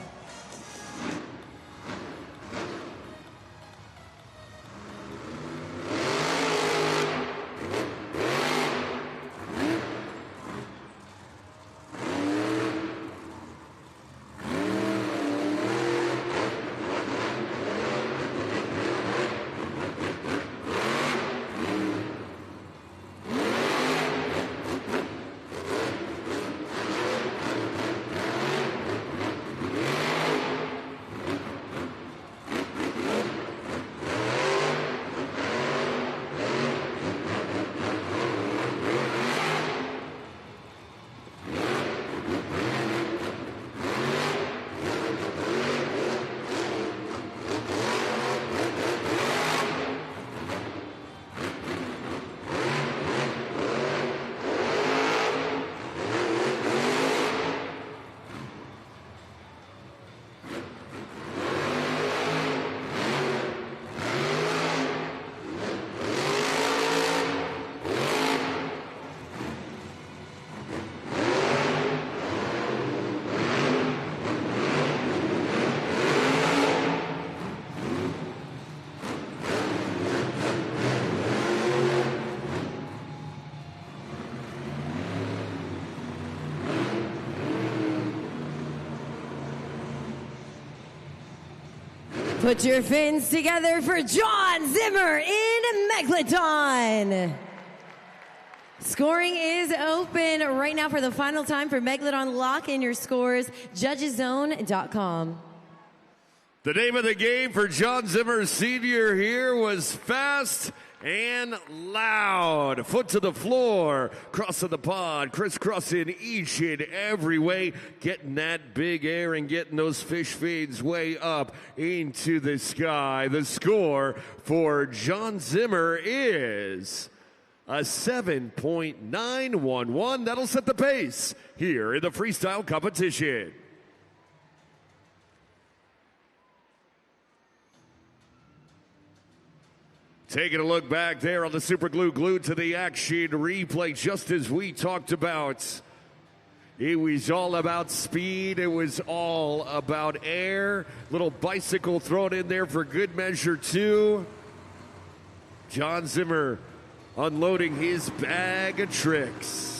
Put your fins together for John Zimmer in Megalodon. Scoring is open right now for the final time for Megalodon. Lock in your scores, judgeszone.com.
The name of the game for John Zimmer Sr. here was Fast and Loud. Foot to the floor, crossing the pond, crisscrossing each and every way, getting that big air and getting those fish feeds way up into the sky. The score for John Zimmer is a 7.911. That'll set the pace here in the freestyle competition. Taking a look back there on the super glue glued to the action replay, just as we talked about. It was all about speed. It was all about air. Little bicycle thrown in there for good measure, too. John Zimmer unloading his bag of tricks.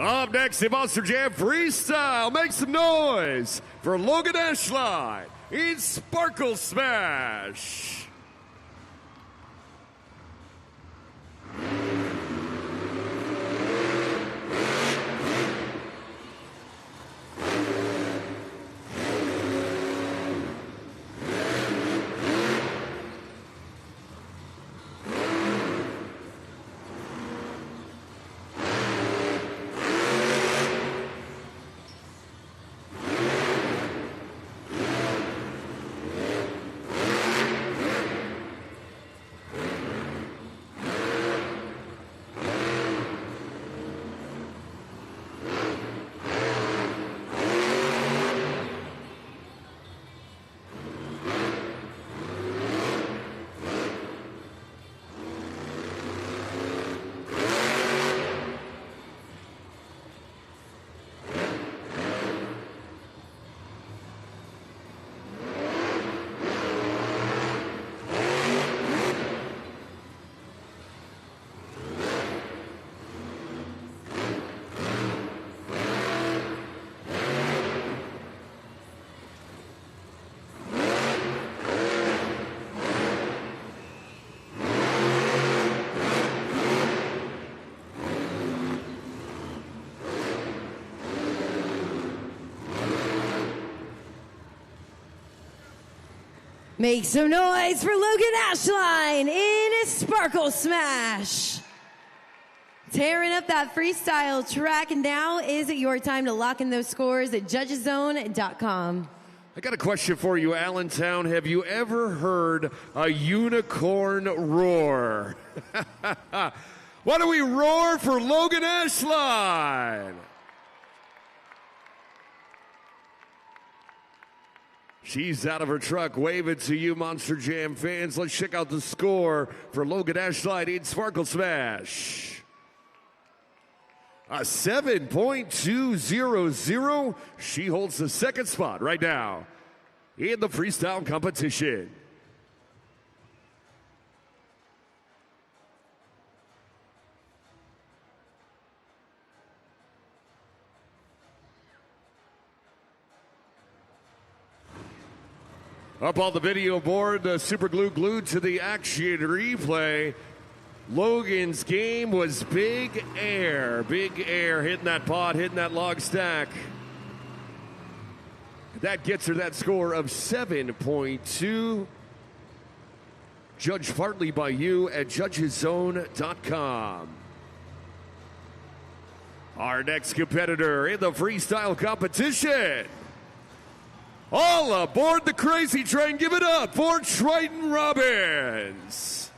Up next in Monster Jam Freestyle, make some noise for Logan Ashline in Sparkle Smash.
Make some noise for Logan Ashline in a Sparkle Smash. Tearing up that freestyle track, and now is it your time to lock in those scores at judgeszone.com.
I got a question for you, Allentown. Have you ever heard a unicorn roar? Why don't we roar for Logan Ashline? She's out of her truck, waving to you, Monster Jam fans. Let's check out the score for Logan Ashline in Sparkle Smash. A 7.200. She holds the second spot right now in the freestyle competition. Up on the video board, the super glue glued to the action replay. Logan's game was big air. Big air, hitting that pod, hitting that log stack. That gets her that score of 7.2. Judged partly by you at judgeszone.com. Our next competitor in the freestyle competition. All aboard the crazy train. Give it up for Triton Robbins.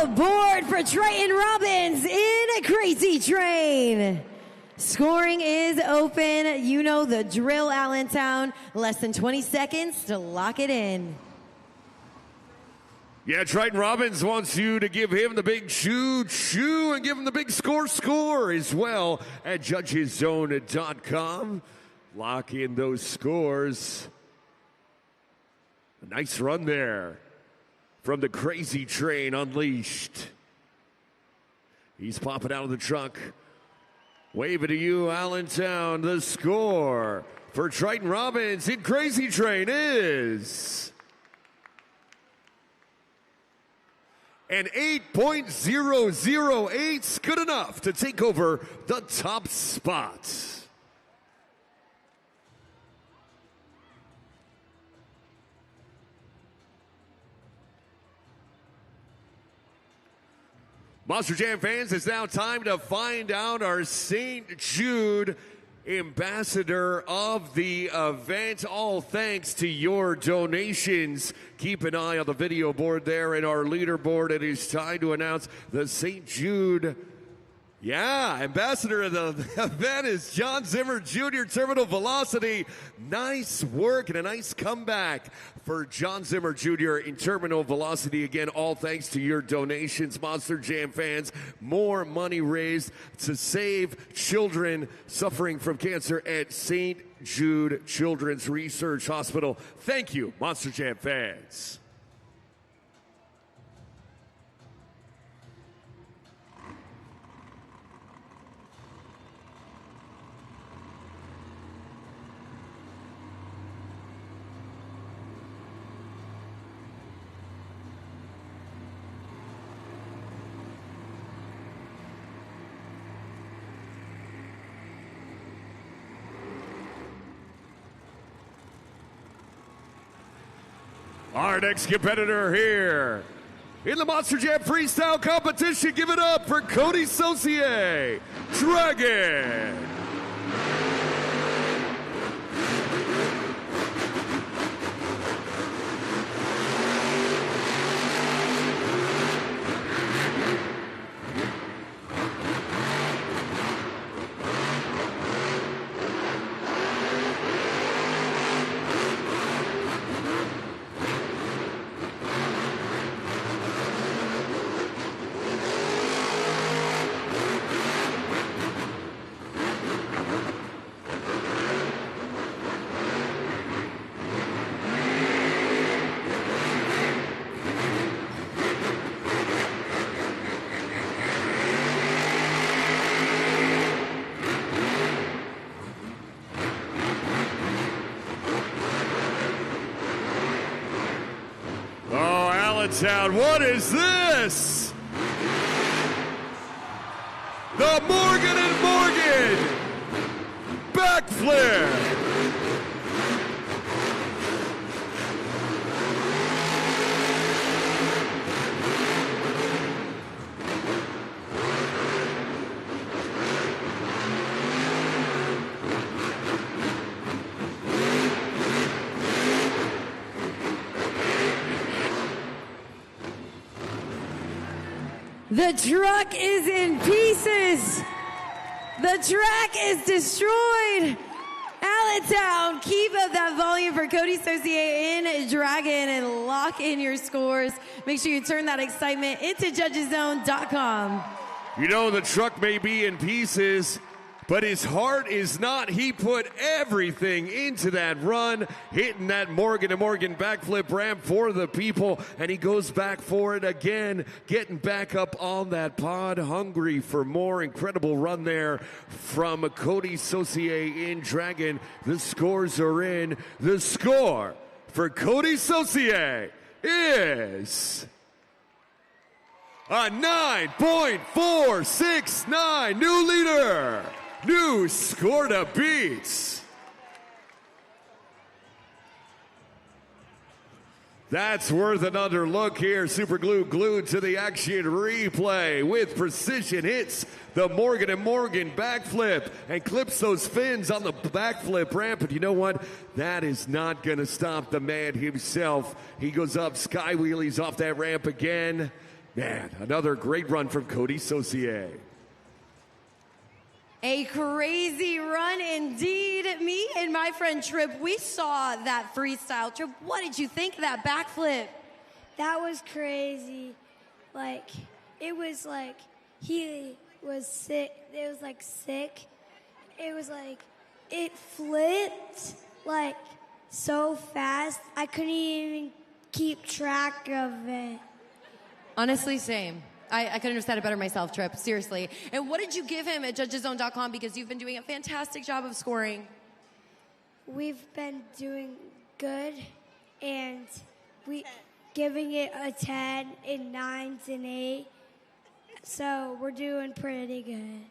aboard for Triton Robbins in a crazy train. Scoring is open. You know the drill, Allentown. Less than 20 seconds to lock it in.
Yeah, Triton Robbins wants you to give him the big choo and give him the big score as well at judgeszone.com. Lock in those scores. A nice run there from the crazy train unleashed. He's popping out of the truck. Waving to you, Allentown. The score for Triton Robbins in Crazy Train is an 8.008, good enough to take over the top spot. Monster Jam fans, it's now time to find out our St. Jude ambassador of the event. All thanks to your donations. Keep an eye on the video board there and our leaderboard. It is time to announce the St. Jude. Yeah, ambassador of the event is John Zimmer Jr., Terminal Velocity. Nice work and a nice comeback for John Zimmer Jr. in Terminal Velocity. Again, all thanks to your donations, Monster Jam fans. More money raised to save children suffering from cancer at St. Jude Children's Research Hospital. Thank you, Monster Jam fans. Our next competitor here in the Monster Jam Freestyle competition, give it up for Cody Saucier, Dragon. Allentown, what is this? The Morgan & Morgan backflip.
The truck is in pieces. The track is destroyed. Allentown, keep up that volume for Cody Saucier in Dragon and lock in your scores. Make sure you turn that excitement into judgeszone.com.
You know, the truck may be in pieces, but his heart is not. He put everything into that run, hitting that Morgan & Morgan backflip ramp for the people, and he goes back for it again, getting back up on that pod, hungry for more. Incredible run there from Cody Saucier in Dragon. The scores are in. The score for Cody Saucier is a 9.469, new leader. New score to beat. That's worth another look here. Super Glue glued to the action replay with precision hits the Morgan & Morgan backflip and clips those fins on the backflip ramp. But you know what? That is not going to stop the man himself. He goes up, sky wheelies off that ramp again. Man, another great run from Cody Saucier.
A crazy run indeed. Me and my friend Trip, we saw that freestyle. Trip, what did you think of that backflip?
That was crazy. Like, it was like, he was sick. It was like sick. It was like, it flipped like so fast. I couldn't even keep track of it.
Honestly, same. I couldn't have said it better myself, Trip, seriously. And what did you give him at judgeszone.com? Because you've been doing a fantastic job of scoring.
We've been doing good, and we giving it a 10 and 9s and 8. So we're doing pretty good.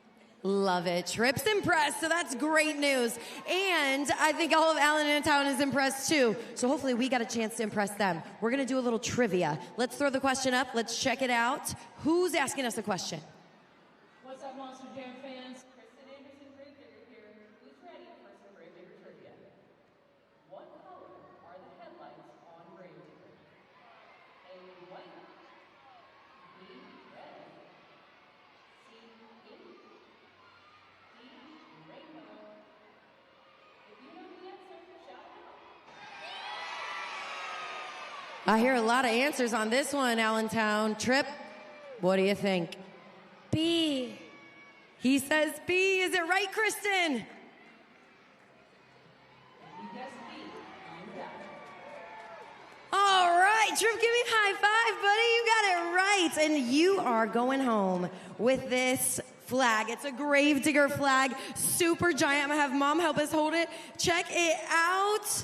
Love it. Trip's impressed, so that's great news. And I think all of Allentown is impressed too. So hopefully we got a chance to impress them. We're going to do a little trivia. Let's throw the question up. Let's check it out. Who's asking us a question?
What's up, Monster Jam fans? Kristen Anderson, Grave Digger here. Who's ready for some Grave Digger trivia? What color are the headlights on Grave Digger? A, white. B, red. C, pink. D, rainbow. If you know the answer, shout it out.
I hear a lot of answers on this one, Allentown. Trip, what do you think?
B.
He says B. Is it right, Kristen? All right, Trip, give me a high five, buddy. You got it right. And you are going home with this flag. It's a Gravedigger flag, super giant. I'm gonna have Mom help us hold it. Check it out.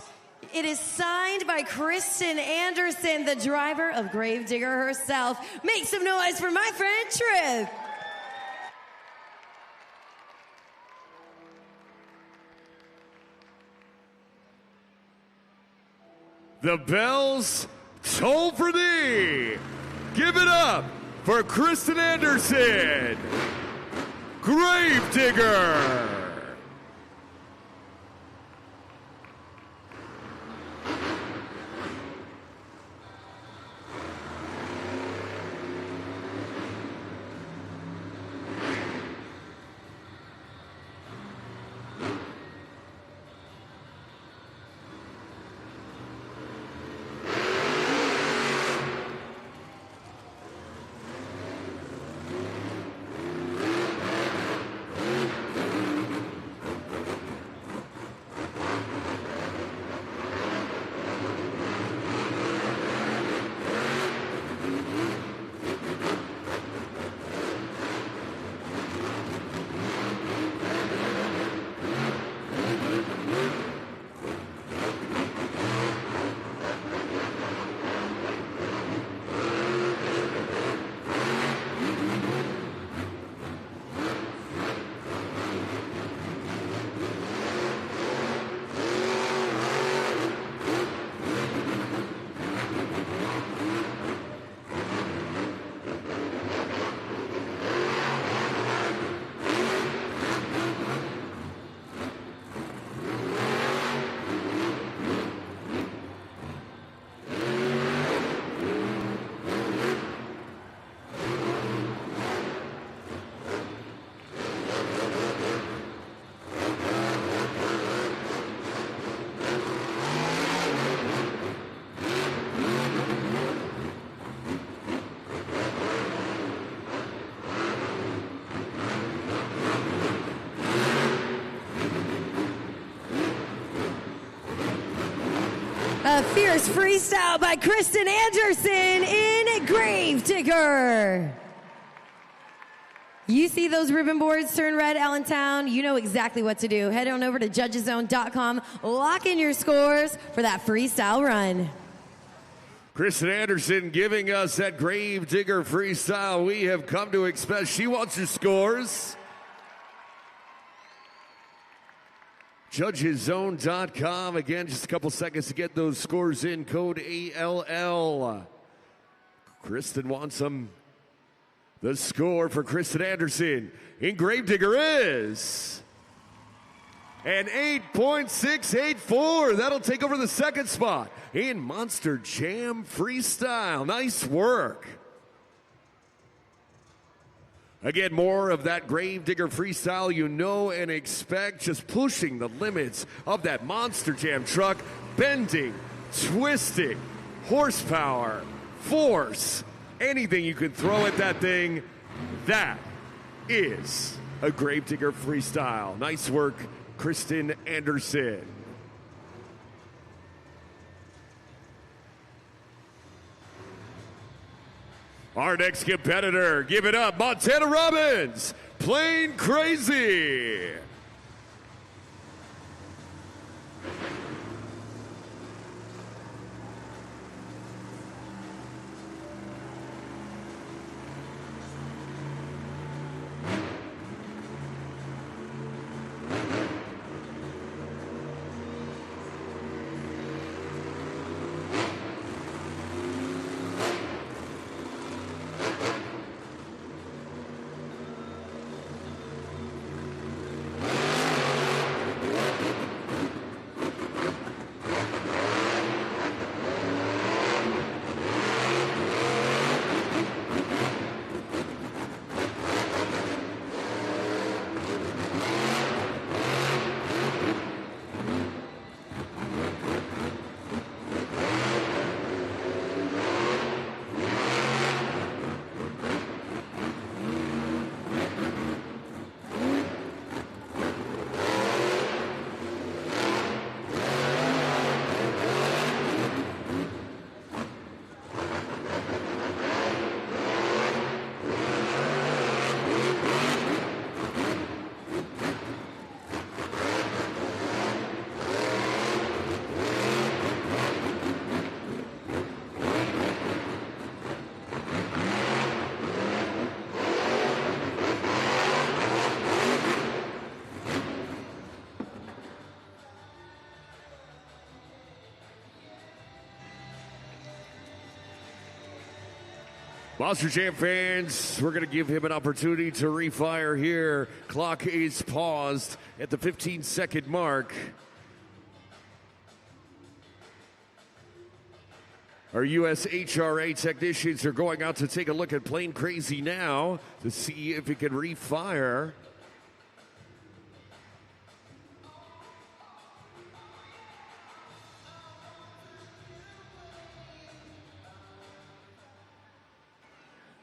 It is signed by Kristen Anderson, the driver of Gravedigger herself. Make some noise for my friend Trip.
The bells toll for thee. Give it up for Kristen Anderson, Gravedigger.
A fierce freestyle by Kristen Anderson in Gravedigger. You see those ribbon boards turn red, Allentown? You know exactly what to do. Head on over to judgeszone.com. Lock in your scores for that freestyle run.
Kristen Anderson giving us that Gravedigger freestyle we have come to expect. She wants your scores. Judgeszone.com. Again, just a couple seconds to get those scores in. Code ALL. Kristen wants them. The score for Kristen Anderson in Gravedigger is an 8.684. That'll take over the second spot in Monster Jam Freestyle. Nice work. Again, more of that Gravedigger freestyle you know and expect, just pushing the limits of that Monster Jam truck, bending, twisting, horsepower, force, anything you can throw at that thing, that is a Gravedigger freestyle. Nice work, Kristen Anderson. Our next competitor, give it up, Montana Robbins, Plain Crazy. Monster Jam fans, we're going to give him an opportunity to refire here. Clock is paused at the 15-second mark. Our US HRA technicians are going out to take a look at Plain Crazy now to see if he can refire.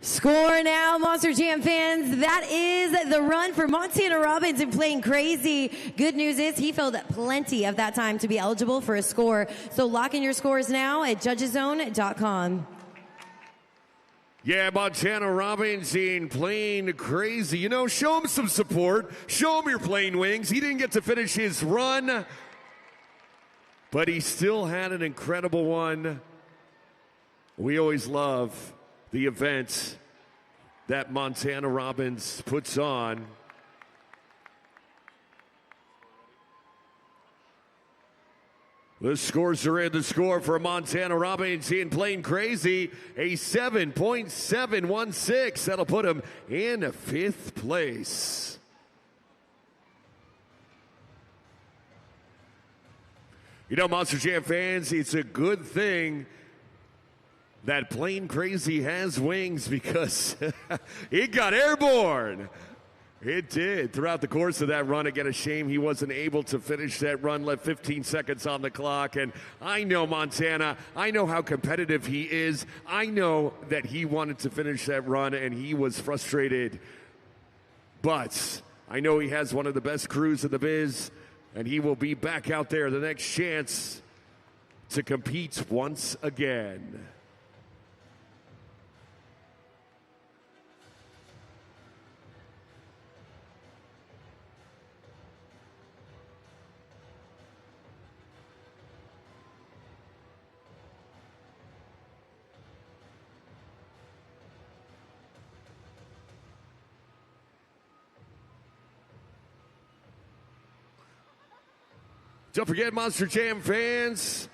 Score now, Monster Jam fans. That is the run for Montana Robbins and Plain Crazy. Good news is he filled plenty of that time to be eligible for a score. So lock in your scores now at judgeszone.com.
Yeah, Montana Robbins in Plain Crazy. You know, show him some support. Show him your plain wings. He didn't get to finish his run, but he still had an incredible one. We always love the event that Montana Robbins puts on. The scores are in. The score for Montana Robbins in Plain Crazy, a 7.716. That'll put him in fifth place. You know, Monster Jam fans, it's a good thing that Plain Crazy has wings because it got airborne. It did. Throughout the course of that run, again, a shame he wasn't able to finish that run, left 15 seconds on the clock. And I know Montana. I know how competitive he is. I know that he wanted to finish that run, and he was frustrated. But I know he has one of the best crews in the biz, and he will be back out there the next chance to compete once again. Don't forget, Monster Jam fans,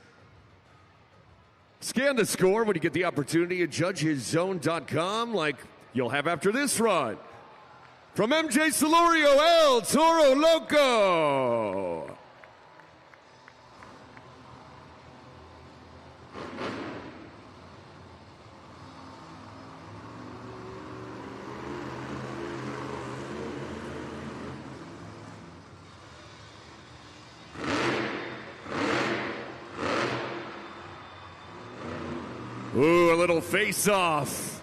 scan the score when you get the opportunity at judgeszone.com like you'll have after this run. From MJ Celorio, El Toro Loco. Ooh, a little face-off.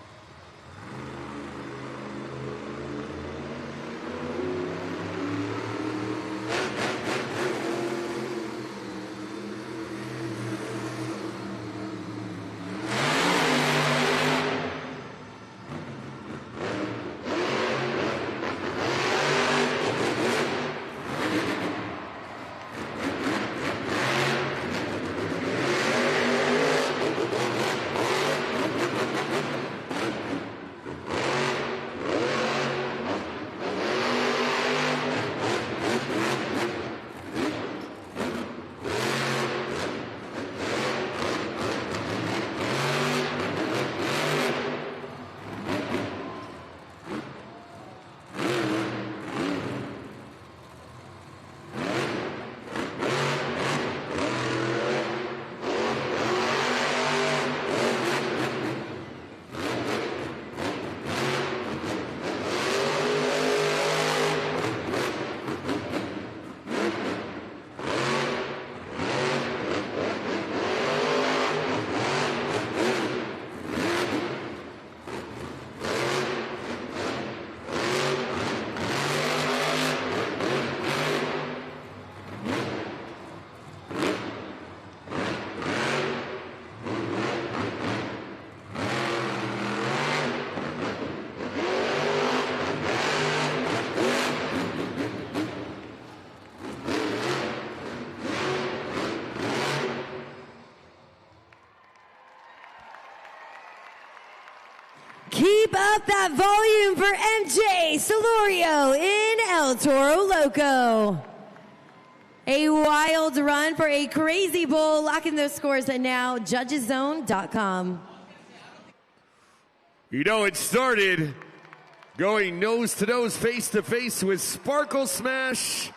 Keep up that volume for MJ Solorio in El Toro Loco. A wild run for a crazy bull, locking those scores at now, judgeszone.com.
You know, it started going nose-to-nose, face-to-face with Sparkle Smash.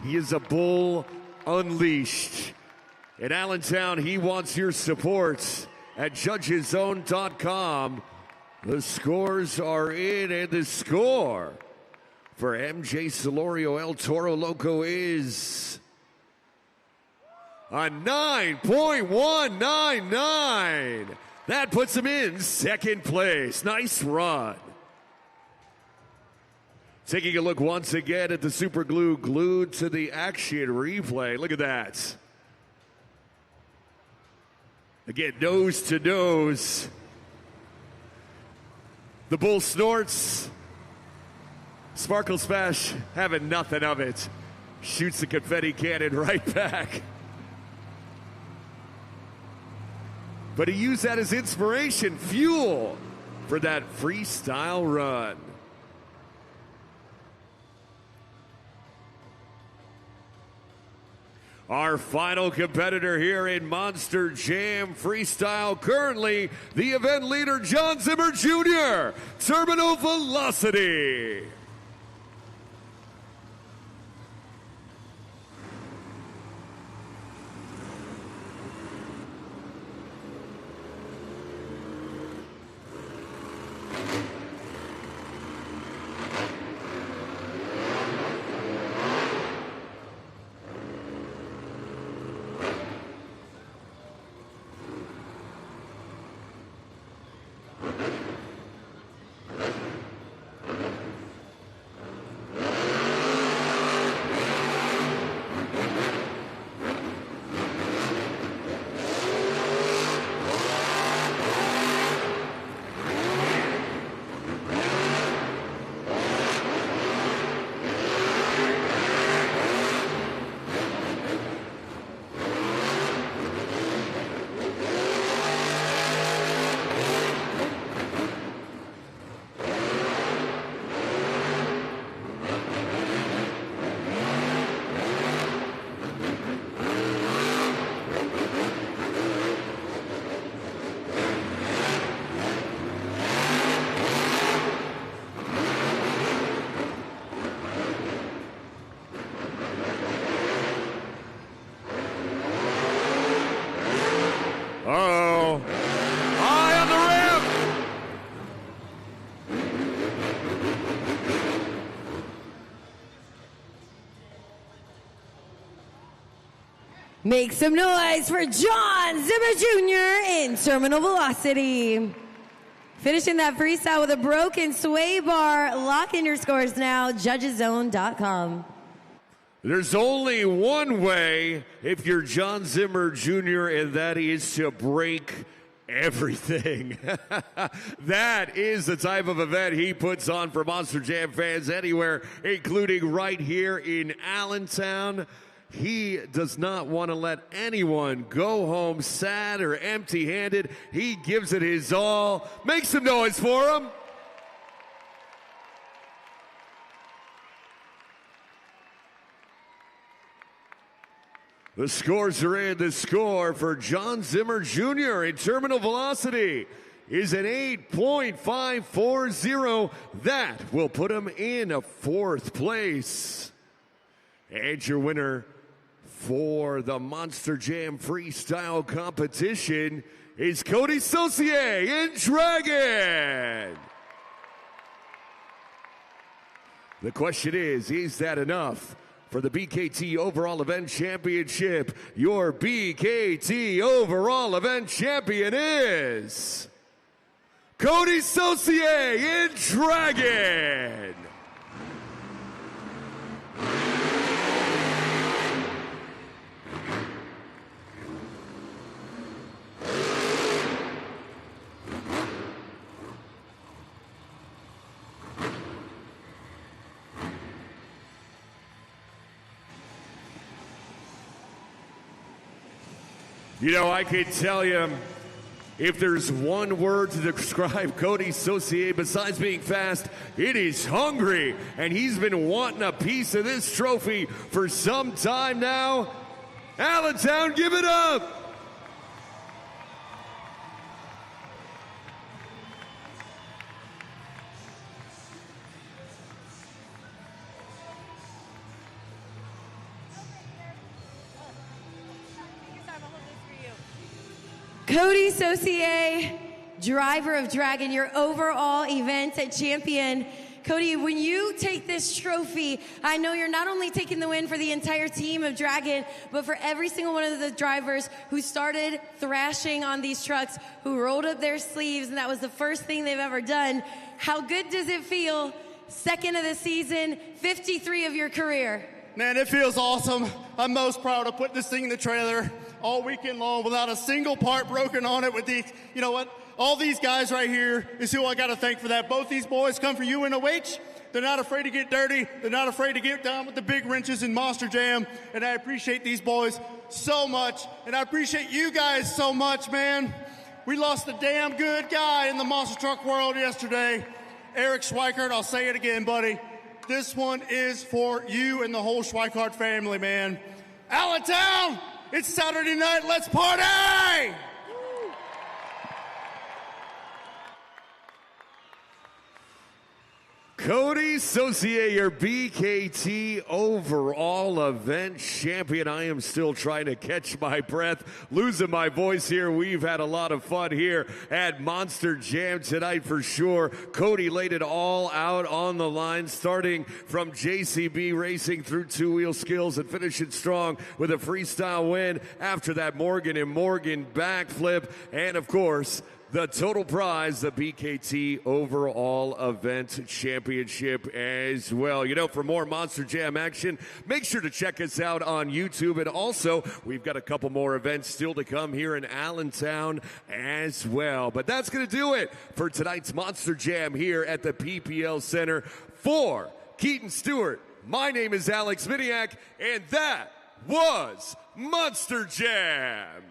He is a bull unleashed. In Allentown, he wants your support at judgeszone.com. The scores are in, and the score for MJ Solorio El Toro Loco is a 9.199. That puts him in second place. Nice run. Taking a look once again at the super glue glued to the action replay. Look at that. Again, nose to nose. The bull snorts. Sparkle Smash having nothing of it. Shoots the confetti cannon right back. But he used that as inspiration, fuel for that freestyle run. Our final competitor here in Monster Jam Freestyle, currently the event leader, John Zimmer Jr., Terminal Velocity.
Make some noise for John Zimmer Jr. in terminal velocity. Finishing that freestyle with a broken sway bar. Lock in your scores now, judgeszone.com.
There's only one way if you're John Zimmer Jr., and that is to break everything. That is the type of event he puts on for Monster Jam fans anywhere, including right here in Allentown. He does not want to let anyone go home sad or empty-handed. He gives it his all. Make some noise for him. The scores are in. The score for John Zimmer Jr. in terminal velocity is an 8.540. That will put him in a 4th place. And your winner for the Monster Jam Freestyle competition is Cody Saucier in Dragon. The question is that enough for the BKT Overall Event Championship? Your BKT Overall Event Champion is Cody Saucier in Dragon. You know, I can tell you, if there's one word to describe Cody Saucier besides being fast, it is hungry. And he's been wanting a piece of this trophy for some time now. Allentown, give it up!
Cody Saucier, driver of Dragon, your overall event champion. Cody, when you take this trophy, I know you're not only taking the win for the entire team of Dragon, but for every single one of the drivers who started thrashing on these trucks, who rolled up their sleeves, and that was the first thing they've ever done. How good does it feel? 2nd of the season, 53 of your career.
Man, it feels awesome. I'm most proud of putting this thing in the trailer all weekend long without a single part broken on it. With these, you know what? All these guys right here is who I got to thank for that. Both these boys come from UNOH. They're not afraid to get dirty. They're not afraid to get down with the big wrenches in Monster Jam. And I appreciate these boys so much. And I appreciate you guys so much, man. We lost a damn good guy in the monster truck world yesterday. Eric Schweikart, I'll say it again, buddy. This one is for you and the whole Schweikart family, man. Allentown! It's Saturday night, let's party!
Cody Saucier, your BKT Overall Event Champion. I am still trying to catch my breath, losing my voice here. We've had a lot of fun here at Monster Jam tonight for sure. Cody laid it all out on the line, starting from JCB Racing through two-wheel skills and finishing strong with a freestyle win. After that, Morgan and Morgan backflip. And, of course, the total prize, the BKT Overall Event Championship as well. You know, for more Monster Jam action, make sure to check us out on YouTube. And also, we've got a couple more events still to come here in Allentown as well. But that's going to do it for tonight's Monster Jam here at the PPL Center. For Keaton Stewart, my name is Alex Miniak, and that was Monster Jam.